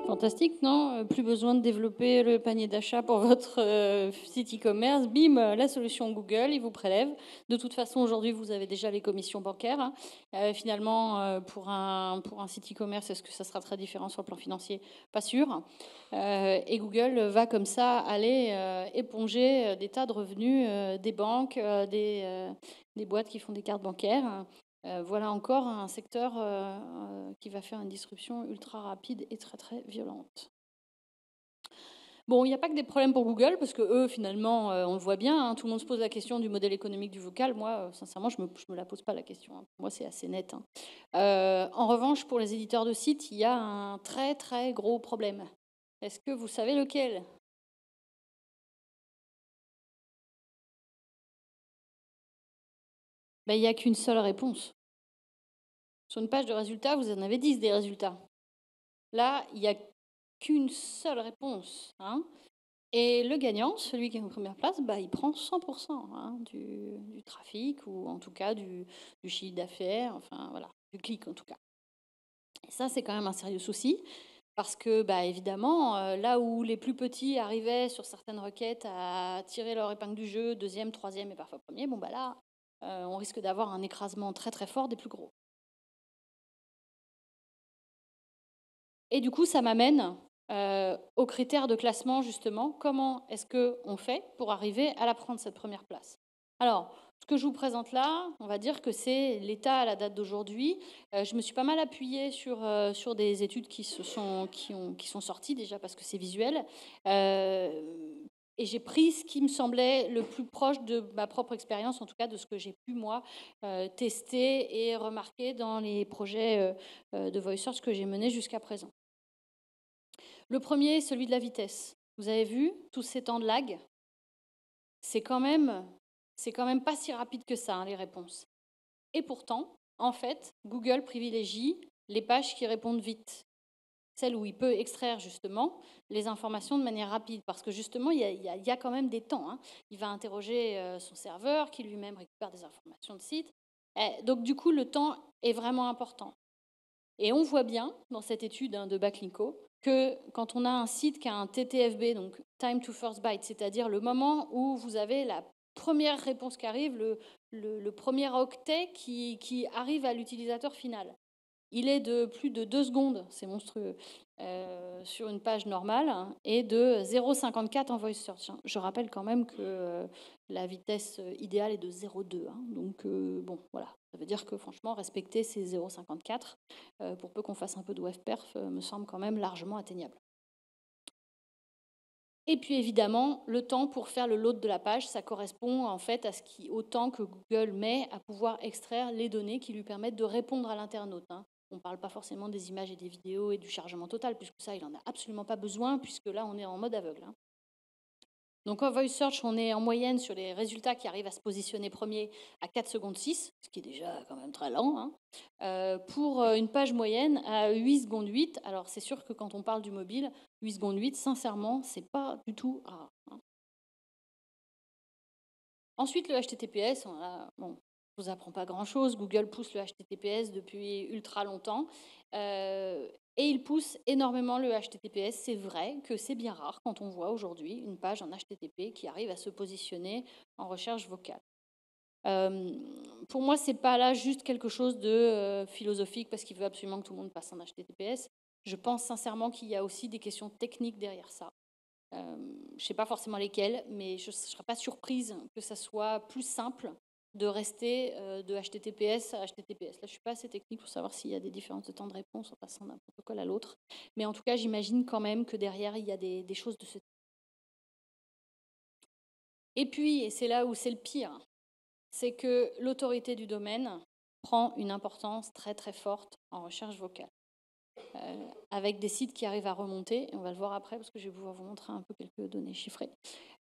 [SPEAKER 1] Fantastique, non? Plus besoin de développer le panier d'achat pour votre site e-commerce. Bim, la solution Google, il vous prélève. De toute façon, aujourd'hui, vous avez déjà les commissions bancaires. Finalement, pour un site e-commerce, est-ce que ça sera très différent sur le plan financier? Pas sûr. Et Google va comme ça aller éponger des tas de revenus des banques, des boîtes qui font des cartes bancaires. Voilà encore un secteur qui va faire une disruption ultra rapide et très très violente. Bon, il n'y a pas que des problèmes pour Google, parce que eux, finalement, on le voit bien, hein, tout le monde se pose la question du modèle économique du vocal. Moi, sincèrement, je me la pose pas la question. Hein. Pour moi, c'est assez net. Hein. En revanche, pour les éditeurs de sites, il y a un très très gros problème. Est-ce que vous savez lequel? Ben, il n'y a qu'une seule réponse. Sur une page de résultats, vous en avez 10 des résultats. Là, il n'y a qu'une seule réponse. Hein. Et le gagnant, celui qui est en première place, bah, il prend 100% hein, du trafic, ou en tout cas du chiffre d'affaires, enfin voilà, du clic en tout cas. Et ça, c'est quand même un sérieux souci. Parce que, bah, évidemment, là où les plus petits arrivaient sur certaines requêtes à tirer leur épingle du jeu, deuxième, troisième et parfois premier, bon, bah là, on risque d'avoir un écrasement très très fort des plus gros. Et du coup, ça m'amène aux critères de classement, justement. Comment est-ce qu'on fait pour arriver à la prendre, cette première place? Alors, ce que je vous présente là, on va dire que c'est l'état à la date d'aujourd'hui. Je me suis pas mal appuyée sur des études qui sont sorties, déjà parce que c'est visuel. Et j'ai pris ce qui me semblait le plus proche de ma propre expérience, en tout cas de ce que j'ai pu, moi, tester et remarquer dans les projets de Voice Search que j'ai menés jusqu'à présent. Le premier, celui de la vitesse. Vous avez vu, tous ces temps de lag, c'est quand même pas si rapide que ça, hein, les réponses. Et pourtant, en fait, Google privilégie les pages qui répondent vite. Celle où il peut extraire justement les informations de manière rapide, parce que justement, il y a quand même des temps. Hein. Il va interroger son serveur, qui lui-même récupère des informations de site. Donc du coup, le temps est vraiment important. Et on voit bien, dans cette étude de Backlinko, que quand on a un site qui a un TTFB, donc Time to First Byte, c'est-à-dire le moment où vous avez la première réponse qui arrive, le premier octet qui arrive à l'utilisateur final. Il est de plus de 2 secondes, c'est monstrueux, sur une page normale, hein, et de 0,54 en Voice Search. Hein. Je rappelle quand même que la vitesse idéale est de 0,2. Hein, donc, bon, voilà. Ça veut dire que, franchement, respecter ces 0,54, pour peu qu'on fasse un peu de WebPerf, me semble quand même largement atteignable. Et puis, évidemment, le temps pour faire le load de la page, ça correspond en fait au temps que Google met à pouvoir extraire les données qui lui permettent de répondre à l'internaute. Hein. On ne parle pas forcément des images et des vidéos et du chargement total, puisque ça, il n'en a absolument pas besoin, puisque là, on est en mode aveugle. Hein. Donc, en Voice Search, on est en moyenne sur les résultats qui arrivent à se positionner premier à 4 secondes 6, ce qui est déjà quand même très lent. Hein. Pour une page moyenne à 8 secondes 8, alors c'est sûr que quand on parle du mobile, 8 secondes 8, sincèrement, c'est pas du tout rare. Hein. Ensuite, le HTTPS, bon, je ne vous apprends pas grand-chose. Google pousse le HTTPS depuis ultra longtemps. Et il pousse énormément le HTTPS. C'est vrai que c'est bien rare quand on voit aujourd'hui une page en HTTP qui arrive à se positionner en recherche vocale. Pour moi, c'est pas là juste quelque chose de philosophique parce qu'il veut absolument que tout le monde passe en HTTPS. Je pense sincèrement qu'il y a aussi des questions techniques derrière ça. Je ne sais pas forcément lesquelles, mais je ne serais pas surprise que ça soit plus simple de rester de HTTPS à HTTPS. Là, je ne suis pas assez technique pour savoir s'il y a des différences de temps de réponse en passant d'un protocole à l'autre. Mais en tout cas, j'imagine quand même que derrière, il y a des choses de ce type. Et puis, et c'est là où c'est le pire, c'est que l'autorité du domaine prend une importance très très forte en recherche vocale. Avec des sites qui arrivent à remonter, et on va le voir après parce que je vais pouvoir vous montrer un peu quelques données chiffrées,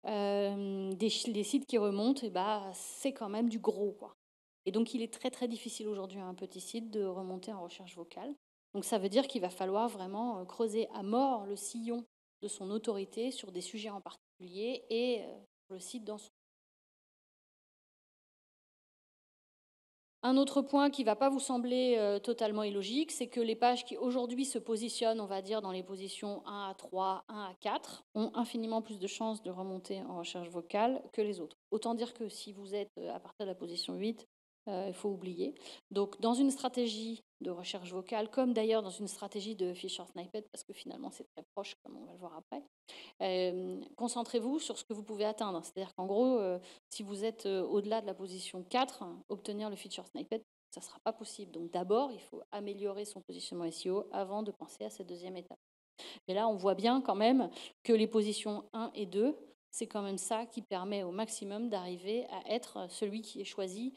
[SPEAKER 1] des sites qui remontent, et c'est quand même du gros, quoi. Et donc il est très très difficile aujourd'hui à un petit site de remonter en recherche vocale. Donc ça veut dire qu'il va falloir vraiment creuser à mort le sillon de son autorité sur des sujets en particulier et le site dans son... Un autre point qui ne va pas vous sembler totalement illogique, c'est que les pages qui aujourd'hui se positionnent, on va dire, dans les positions 1 à 3, 1 à 4, ont infiniment plus de chances de remonter en recherche vocale que les autres. Autant dire que si vous êtes à partir de la position 8, il faut oublier. Donc, dans une stratégie de recherche vocale, comme d'ailleurs dans une stratégie de Fisher Snippet, parce que finalement c'est très proche, comme on va le voir après, concentrez-vous sur ce que vous pouvez atteindre. C'est-à-dire qu'en gros, si vous êtes au-delà de la position 4, obtenir le Feature Snippet, ça ne sera pas possible. Donc d'abord, il faut améliorer son positionnement SEO avant de penser à cette deuxième étape. Mais là, on voit bien quand même que les positions 1 et 2, c'est quand même ça qui permet au maximum d'arriver à être celui qui est choisi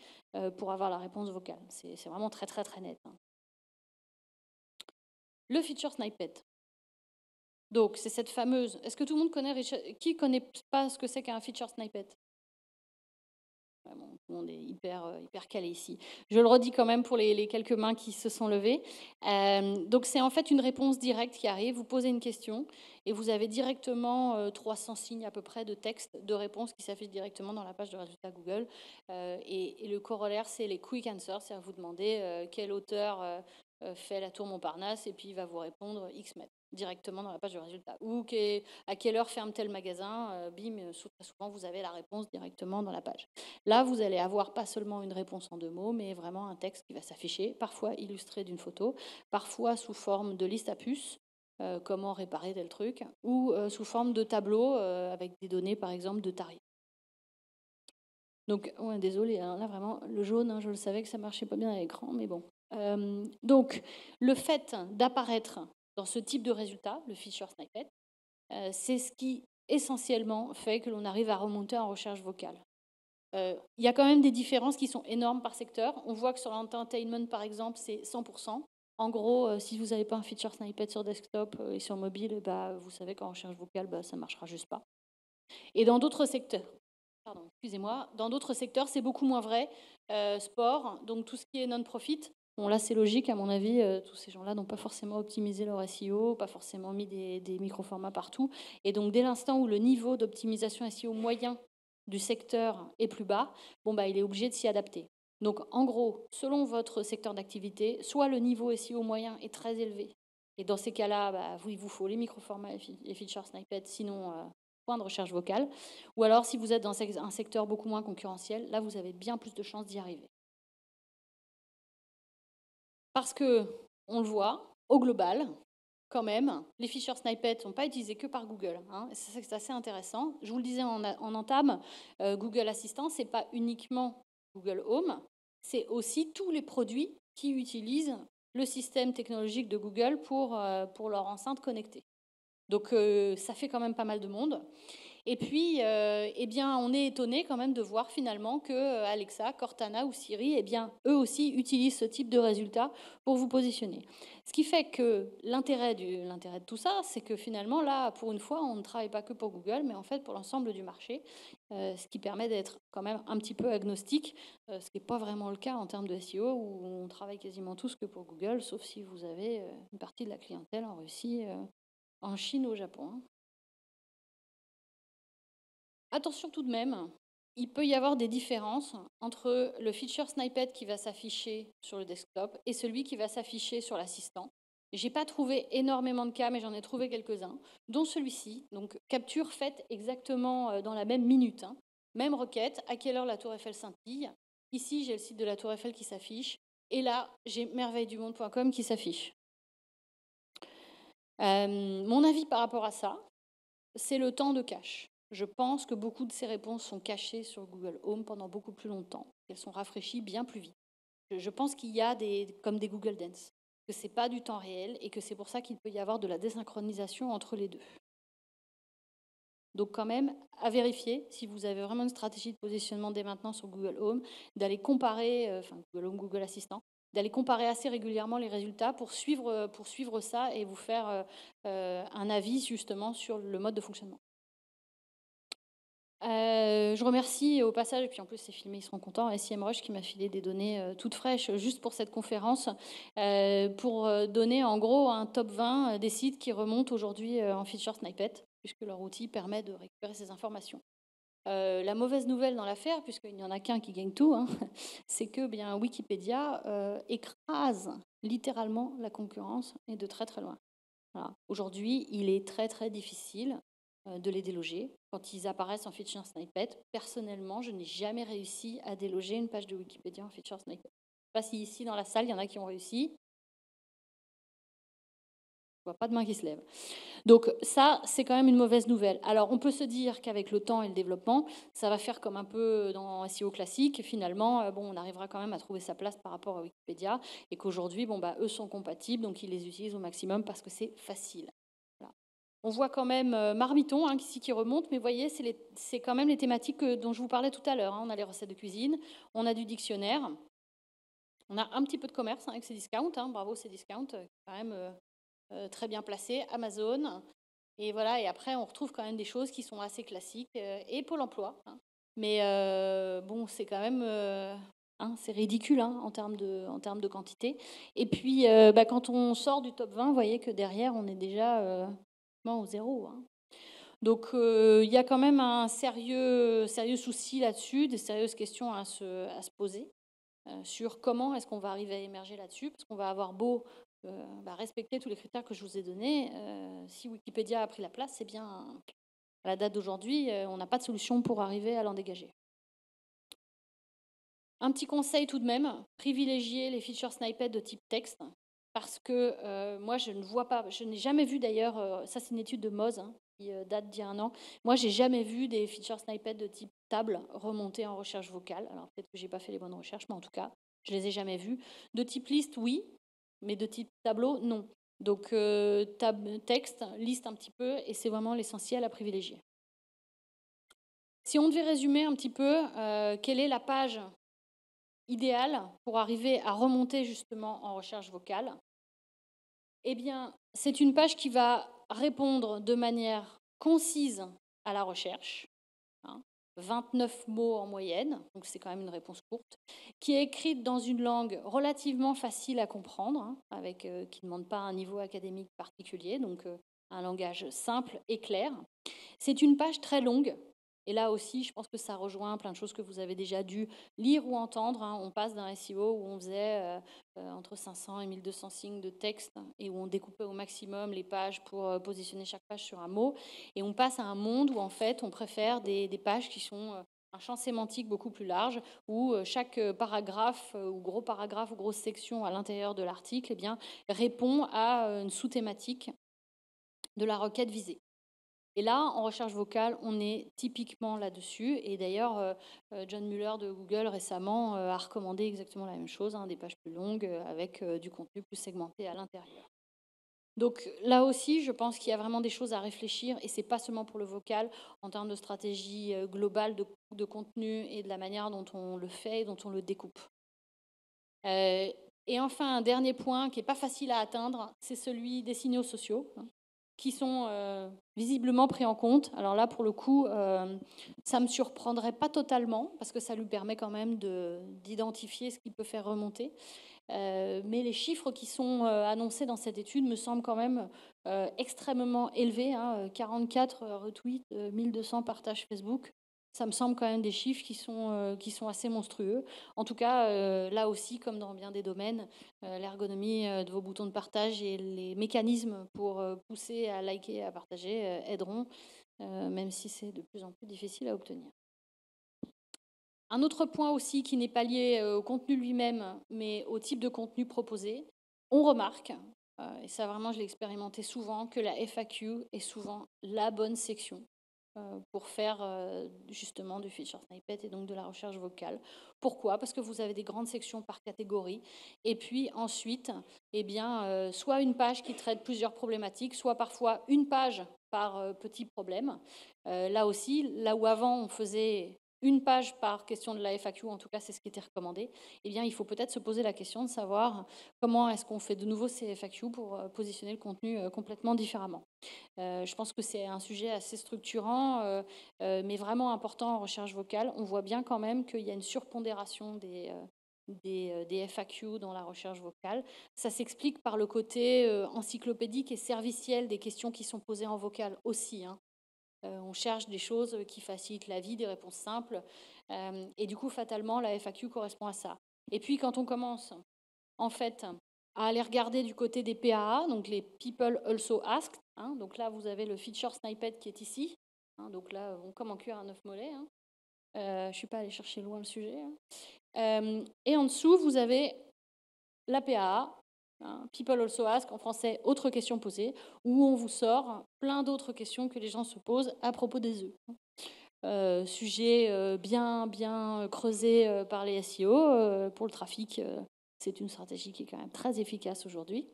[SPEAKER 1] pour avoir la réponse vocale. C'est vraiment très très très net. Le Feature Snippet. Donc, c'est cette fameuse... Est-ce que tout le monde connaît... Qui ne connaît pas ce que c'est qu'un Feature Snippet? Bon, tout le monde est hyper calé ici. Je le redis quand même pour les quelques mains qui se sont levées. Donc, c'est en fait une réponse directe qui arrive. Vous posez une question et vous avez directement 300 signes à peu près de texte de réponse qui s'affichent directement dans la page de résultats Google. Et le corollaire, c'est les quick answers. C'est-à-dire vous demandez quel auteur fait la tour Montparnasse et puis il va vous répondre X mètres directement dans la page de résultats. Ou à quelle heure ferme tel magasin, bim, très souvent vous avez la réponse directement dans la page. Là, vous allez avoir pas seulement une réponse en 2 mots, mais vraiment un texte qui va s'afficher, parfois illustré d'une photo, parfois sous forme de liste à puces, comment réparer tel truc, ou sous forme de tableau avec des données, par exemple, de tarifs. Donc, ouais, désolé, hein, là vraiment, le jaune, je le savais que ça marchait pas bien à l'écran, mais bon. Donc, le fait d'apparaître dans ce type de résultat, le Feature Snippet, c'est ce qui essentiellement fait que l'on arrive à remonter en recherche vocale. Il y a quand même des différences qui sont énormes par secteur. On voit que sur l'entertainment, par exemple, c'est 100%. En gros, si vous n'avez pas un Feature Snippet sur desktop et sur mobile, vous savez qu'en recherche vocale, ça ne marchera juste pas. Et dans d'autres secteurs, dans d'autres secteurs, c'est beaucoup moins vrai. Sport, donc tout ce qui est non-profit. Bon, là, c'est logique, à mon avis, tous ces gens-là n'ont pas forcément optimisé leur SEO, pas forcément mis des micro-formats partout. Et donc, dès l'instant où le niveau d'optimisation SEO moyen du secteur est plus bas, il est obligé de s'y adapter. Donc, en gros, selon votre secteur d'activité, soit le niveau SEO moyen est très élevé, et dans ces cas-là, il vous faut les micro-formats et Feature Snippet, sinon point de recherche vocale. Ou alors, si vous êtes dans un secteur beaucoup moins concurrentiel, là, vous avez bien plus de chances d'y arriver. Parce que, on le voit, au global, quand même, les Feature Snippets ne sont pas utilisés que par Google. C'est assez intéressant. Je vous le disais en entame, Google Assistant, ce n'est pas uniquement Google Home, c'est aussi tous les produits qui utilisent le système technologique de Google pour leur enceinte connectée. Donc, ça fait quand même pas mal de monde. Et puis, on est étonné quand même de voir finalement que Alexa, Cortana ou Siri, eux aussi utilisent ce type de résultats pour vous positionner. Ce qui fait que l'intérêt de tout ça, c'est que finalement, là, pour une fois, on ne travaille pas que pour Google, mais en fait pour l'ensemble du marché, ce qui permet d'être quand même un petit peu agnostique, ce qui n'est pas vraiment le cas en termes de SEO, où on travaille quasiment tous que pour Google, sauf si vous avez une partie de la clientèle en Russie, en Chine ou au Japon. Attention tout de même, il peut y avoir des différences entre le Feature Snippet qui va s'afficher sur le desktop et celui qui va s'afficher sur l'assistant. J'ai pas trouvé énormément de cas, mais j'en ai trouvé quelques-uns, dont celui-ci. Donc, capture faite exactement dans la même minute. Hein. Même requête, à quelle heure la Tour Eiffel scintille. Ici, j'ai le site de la Tour Eiffel qui s'affiche. Et là, j'ai merveilledumonde.com qui s'affiche. Mon avis par rapport à ça, c'est le temps de cache. Je pense que beaucoup de ces réponses sont cachées sur Google Home pendant beaucoup plus longtemps. Elles sont rafraîchies bien plus vite. Je pense qu'il y a comme des Google Dance, que ce n'est pas du temps réel et que c'est pour ça qu'il peut y avoir de la désynchronisation entre les deux. Donc quand même, à vérifier, si vous avez vraiment une stratégie de positionnement dès maintenant sur Google Home, d'aller comparer, Google Home, Google Assistant, d'aller comparer assez régulièrement les résultats pour suivre ça et vous faire un avis justement sur le mode de fonctionnement. Je remercie au passage, et puis en plus c'est filmé, ils seront contents, SEMrush qui m'a filé des données toutes fraîches juste pour cette conférence, pour donner en gros un top 20 des sites qui remontent aujourd'hui en feature snippet, puisque leur outil permet de récupérer ces informations. La mauvaise nouvelle dans l'affaire, puisqu'il n'y en a qu'un qui gagne tout, hein, c'est que bien, Wikipédia écrase littéralement la concurrence et de très très loin. Voilà. Aujourd'hui, il est très très difficile de les déloger. Quand ils apparaissent en feature snippet, personnellement, je n'ai jamais réussi à déloger une page de Wikipédia en feature snippet. Je ne sais pas si ici dans la salle, il y en a qui ont réussi. Je ne vois pas de main qui se lève. Donc ça, c'est quand même une mauvaise nouvelle. Alors, on peut se dire qu'avec le temps et le développement, ça va faire comme un peu dans SEO classique. Finalement, on arrivera quand même à trouver sa place par rapport à Wikipédia et qu'aujourd'hui, eux sont compatibles, donc ils les utilisent au maximum parce que c'est facile. Voilà. On voit quand même Marmiton ici qui remonte, mais vous voyez, c'est quand même les thématiques dont je vous parlais tout à l'heure. Hein. On a les recettes de cuisine, on a du dictionnaire, on a un petit peu de commerce avec Cdiscount. Hein. Bravo Cdiscount, quand même... très bien placé, Amazon, et voilà. Et après, on retrouve quand même des choses qui sont assez classiques, et Pôle emploi. Hein. Mais c'est quand même, c'est ridicule hein, en termes de quantité. Et puis, quand on sort du top 20, vous voyez que derrière, on est déjà au zéro. Hein. Donc, il y a quand même un sérieux souci là-dessus, des sérieuses questions à se poser sur comment est-ce qu'on va arriver à émerger là-dessus, parce qu'on va avoir beau respecter tous les critères que je vous ai donnés. Si Wikipédia a pris la place, c'est bien, à la date d'aujourd'hui, on n'a pas de solution pour arriver à l'en dégager. Un petit conseil tout de même, privilégier les feature snippets de type texte, parce que moi, je ne vois pas, je n'ai jamais vu d'ailleurs, ça c'est une étude de Moz qui date d'il y a un an, moi j'ai jamais vu des feature snippets de type table remonter en recherche vocale. Alors peut-être que j'ai pas fait les bonnes recherches, mais en tout cas, je les ai jamais vus. De type liste, oui, mais de type tableau, non. Donc, texte, liste un petit peu, et c'est vraiment l'essentiel à privilégier. Si on devait résumer un petit peu, quelle est la page idéale pour arriver à remonter justement en recherche vocale? Eh bien, c'est une page qui va répondre de manière concise à la recherche. Hein. 29 mots en moyenne, donc c'est quand même une réponse courte, qui est écrite dans une langue relativement facile à comprendre, hein, qui ne demande pas un niveau académique particulier, donc un langage simple et clair. C'est une page très longue, et là aussi, je pense que ça rejoint plein de choses que vous avez déjà dû lire ou entendre. Hein. On passe d'un SEO où on faisait entre 500 et 1200 signes de texte et où on découpait au maximum les pages pour positionner chaque page sur un mot. Et on passe à un monde où, en fait, on préfère des pages qui sont un champ sémantique beaucoup plus large, où chaque paragraphe ou gros paragraphe ou grosse section à l'intérieur de l'article répond à une sous-thématique de la requête visée. Et là, en recherche vocale, on est typiquement là-dessus. Et d'ailleurs, John Mueller de Google récemment a recommandé exactement la même chose, hein, des pages plus longues avec du contenu plus segmenté à l'intérieur. Donc là aussi, je pense qu'il y a vraiment des choses à réfléchir, et ce n'est pas seulement pour le vocal, en termes de stratégie globale de contenu et de la manière dont on le fait et dont on le découpe. Et enfin, un dernier point qui n'est pas facile à atteindre, c'est celui des signaux sociaux. Hein, qui sont visiblement pris en compte. Alors là, pour le coup, ça ne me surprendrait pas totalement, parce que ça lui permet quand même d'identifier ce qu'il peut faire remonter. Mais les chiffres qui sont annoncés dans cette étude me semblent quand même extrêmement élevés. Hein, 44 retweets, 1200 partages Facebook. ça me semble quand même des chiffres qui sont assez monstrueux. En tout cas, là aussi, comme dans bien des domaines, l'ergonomie de vos boutons de partage et les mécanismes pour pousser à liker et à partager aideront, même si c'est de plus en plus difficile à obtenir. Un autre point aussi qui n'est pas lié au contenu lui-même, mais au type de contenu proposé, on remarque, et ça vraiment je l'ai expérimenté souvent, que la FAQ est souvent la bonne section pour faire justement du feature snippet et donc de la recherche vocale. Pourquoi ? Parce que vous avez des grandes sections par catégorie et puis ensuite, soit une page qui traite plusieurs problématiques, soit parfois une page par petit problème. Là aussi, là où avant on faisait une page par question de la FAQ, en tout cas c'est ce qui était recommandé, eh bien il faut peut-être se poser la question de savoir comment est-ce qu'on fait de nouveau ces FAQ pour positionner le contenu complètement différemment. Je pense que c'est un sujet assez structurant, mais vraiment important en recherche vocale. On voit bien quand même qu'il y a une surpondération des FAQ dans la recherche vocale. Ça s'explique par le côté encyclopédique et serviciel des questions qui sont posées en vocal aussi, hein. On cherche des choses qui facilitent la vie, des réponses simples. Et du coup, fatalement, la FAQ correspond à ça. Et puis, quand on commence, en fait, à aller regarder du côté des PAA, donc les People Also Asked, hein, donc là, vous avez le feature snippet qui est ici. Hein, donc là, on comme en cuire un œuf mollet. Hein. Je ne suis pas allée chercher loin le sujet. Hein. Et en dessous, vous avez la PAA, hein, People Also Ask, en français, autres questions posées, où on vous sort plein d'autres questions que les gens se posent à propos des œufs. Sujet bien creusé par les SEO. Pour le trafic, c'est une stratégie qui est quand même très efficace aujourd'hui.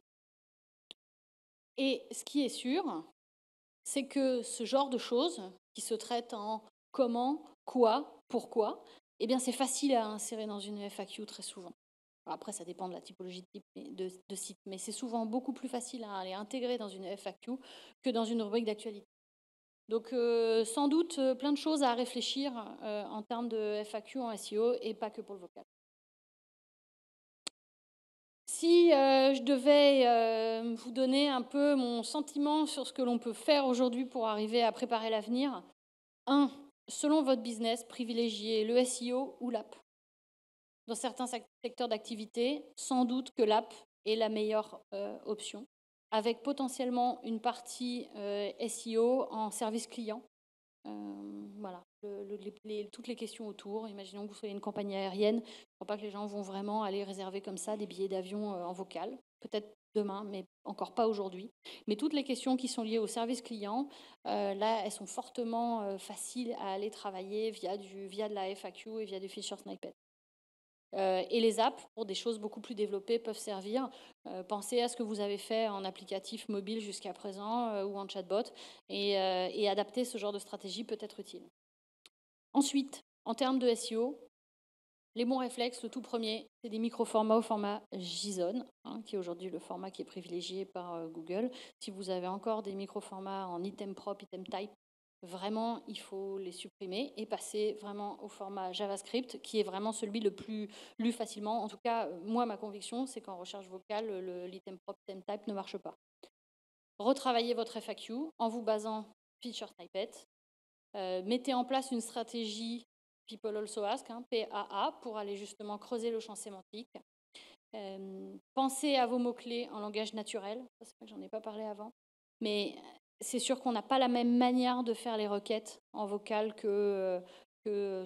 [SPEAKER 1] Et ce qui est sûr, c'est que ce genre de choses qui se traitent en comment, quoi, pourquoi, eh bien c'est facile à insérer dans une FAQ très souvent. Alors après, ça dépend de la typologie de site, mais c'est souvent beaucoup plus facile à aller intégrer dans une FAQ que dans une rubrique d'actualité. Donc sans doute plein de choses à réfléchir en termes de FAQ en SEO et pas que pour le vocal. Si je devais vous donner un peu mon sentiment sur ce que l'on peut faire aujourd'hui pour arriver à préparer l'avenir, 1. Selon votre business, privilégiez le SEO ou l'app. Dans certains secteurs d'activité, sans doute que l'app est la meilleure option, avec potentiellement une partie SEO en service client. Voilà, toutes les questions autour. Imaginons que vous soyez une compagnie aérienne. Je ne crois pas que les gens vont vraiment aller réserver comme ça des billets d'avion en vocal. Peut-être demain, mais encore pas aujourd'hui. Mais toutes les questions qui sont liées au service client, là, elles sont fortement faciles à aller travailler via de la FAQ et via du feature snippet. Et les apps, pour des choses beaucoup plus développées, peuvent servir. Pensez à ce que vous avez fait en applicatif mobile jusqu'à présent ou en chatbot et adapter ce genre de stratégie peut être utile. Ensuite, en termes de SEO, les bons réflexes, le tout premier, c'est des micro-formats au format JSON, hein, qui est aujourd'hui le format qui est privilégié par Google. Si vous avez encore des micro-formats en item prop, item type, vraiment, il faut les supprimer et passer vraiment au format JavaScript, qui est vraiment celui le plus lu facilement. En tout cas, moi, ma conviction, c'est qu'en recherche vocale, l'item prop, item type ne marche pas. Retravaillez votre FAQ en vous basant feature snippet. Mettez en place une stratégie People Also Ask, hein, PAA, pour aller justement creuser le champ sémantique. Pensez à vos mots-clés en langage naturel. C'est vrai que j'en ai pas parlé avant. Mais c'est sûr qu'on n'a pas la même manière de faire les requêtes en vocal que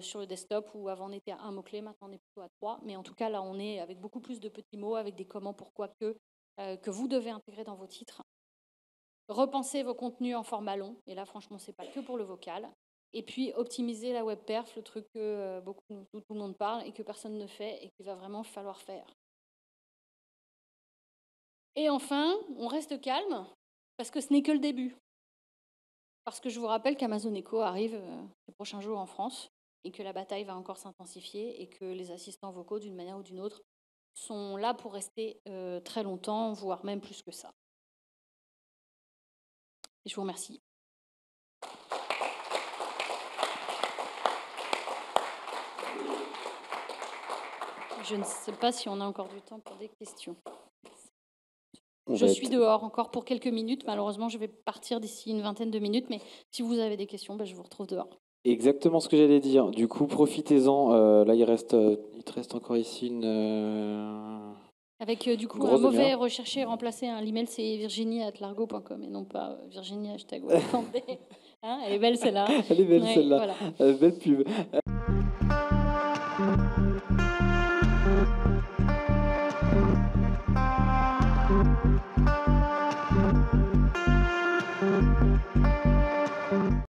[SPEAKER 1] sur le desktop, où avant on était à un mot-clé, maintenant on est plutôt à 3. Mais en tout cas, là, on est avec beaucoup plus de petits mots, avec des comment, pourquoi, que vous devez intégrer dans vos titres. Repensez vos contenus en format long. Et là, franchement, c'est pas que pour le vocal. Et puis, optimiser la web perf, le truc que tout le monde parle et que personne ne fait et qu'il va vraiment falloir faire. Et enfin, on reste calme, parce que ce n'est que le début. Parce que je vous rappelle qu'Amazon Echo arrive les prochains jours en France et que la bataille va encore s'intensifier et que les assistants vocaux, d'une manière ou d'une autre, sont là pour rester très longtemps, voire même plus que ça. Et je vous remercie. Je ne sais pas si on a encore du temps pour des questions. Je suis dehors encore pour quelques minutes. Malheureusement, je vais partir d'ici une vingtaine de minutes. Mais si vous avez des questions, je vous retrouve dehors.
[SPEAKER 17] Exactement ce que j'allais dire. Du coup, profitez-en. Là, il te reste encore ici une.
[SPEAKER 1] Avec du coup un
[SPEAKER 17] grosse
[SPEAKER 1] mauvais
[SPEAKER 17] demi-heure.
[SPEAKER 1] recherché remplacé. L'email c'est virginie@largo.com et non pas Virginie #. Hein, elle est belle celle-là.
[SPEAKER 17] Elle est belle
[SPEAKER 1] Ouais,
[SPEAKER 17] celle-là.
[SPEAKER 1] voilà.
[SPEAKER 17] Belle pub.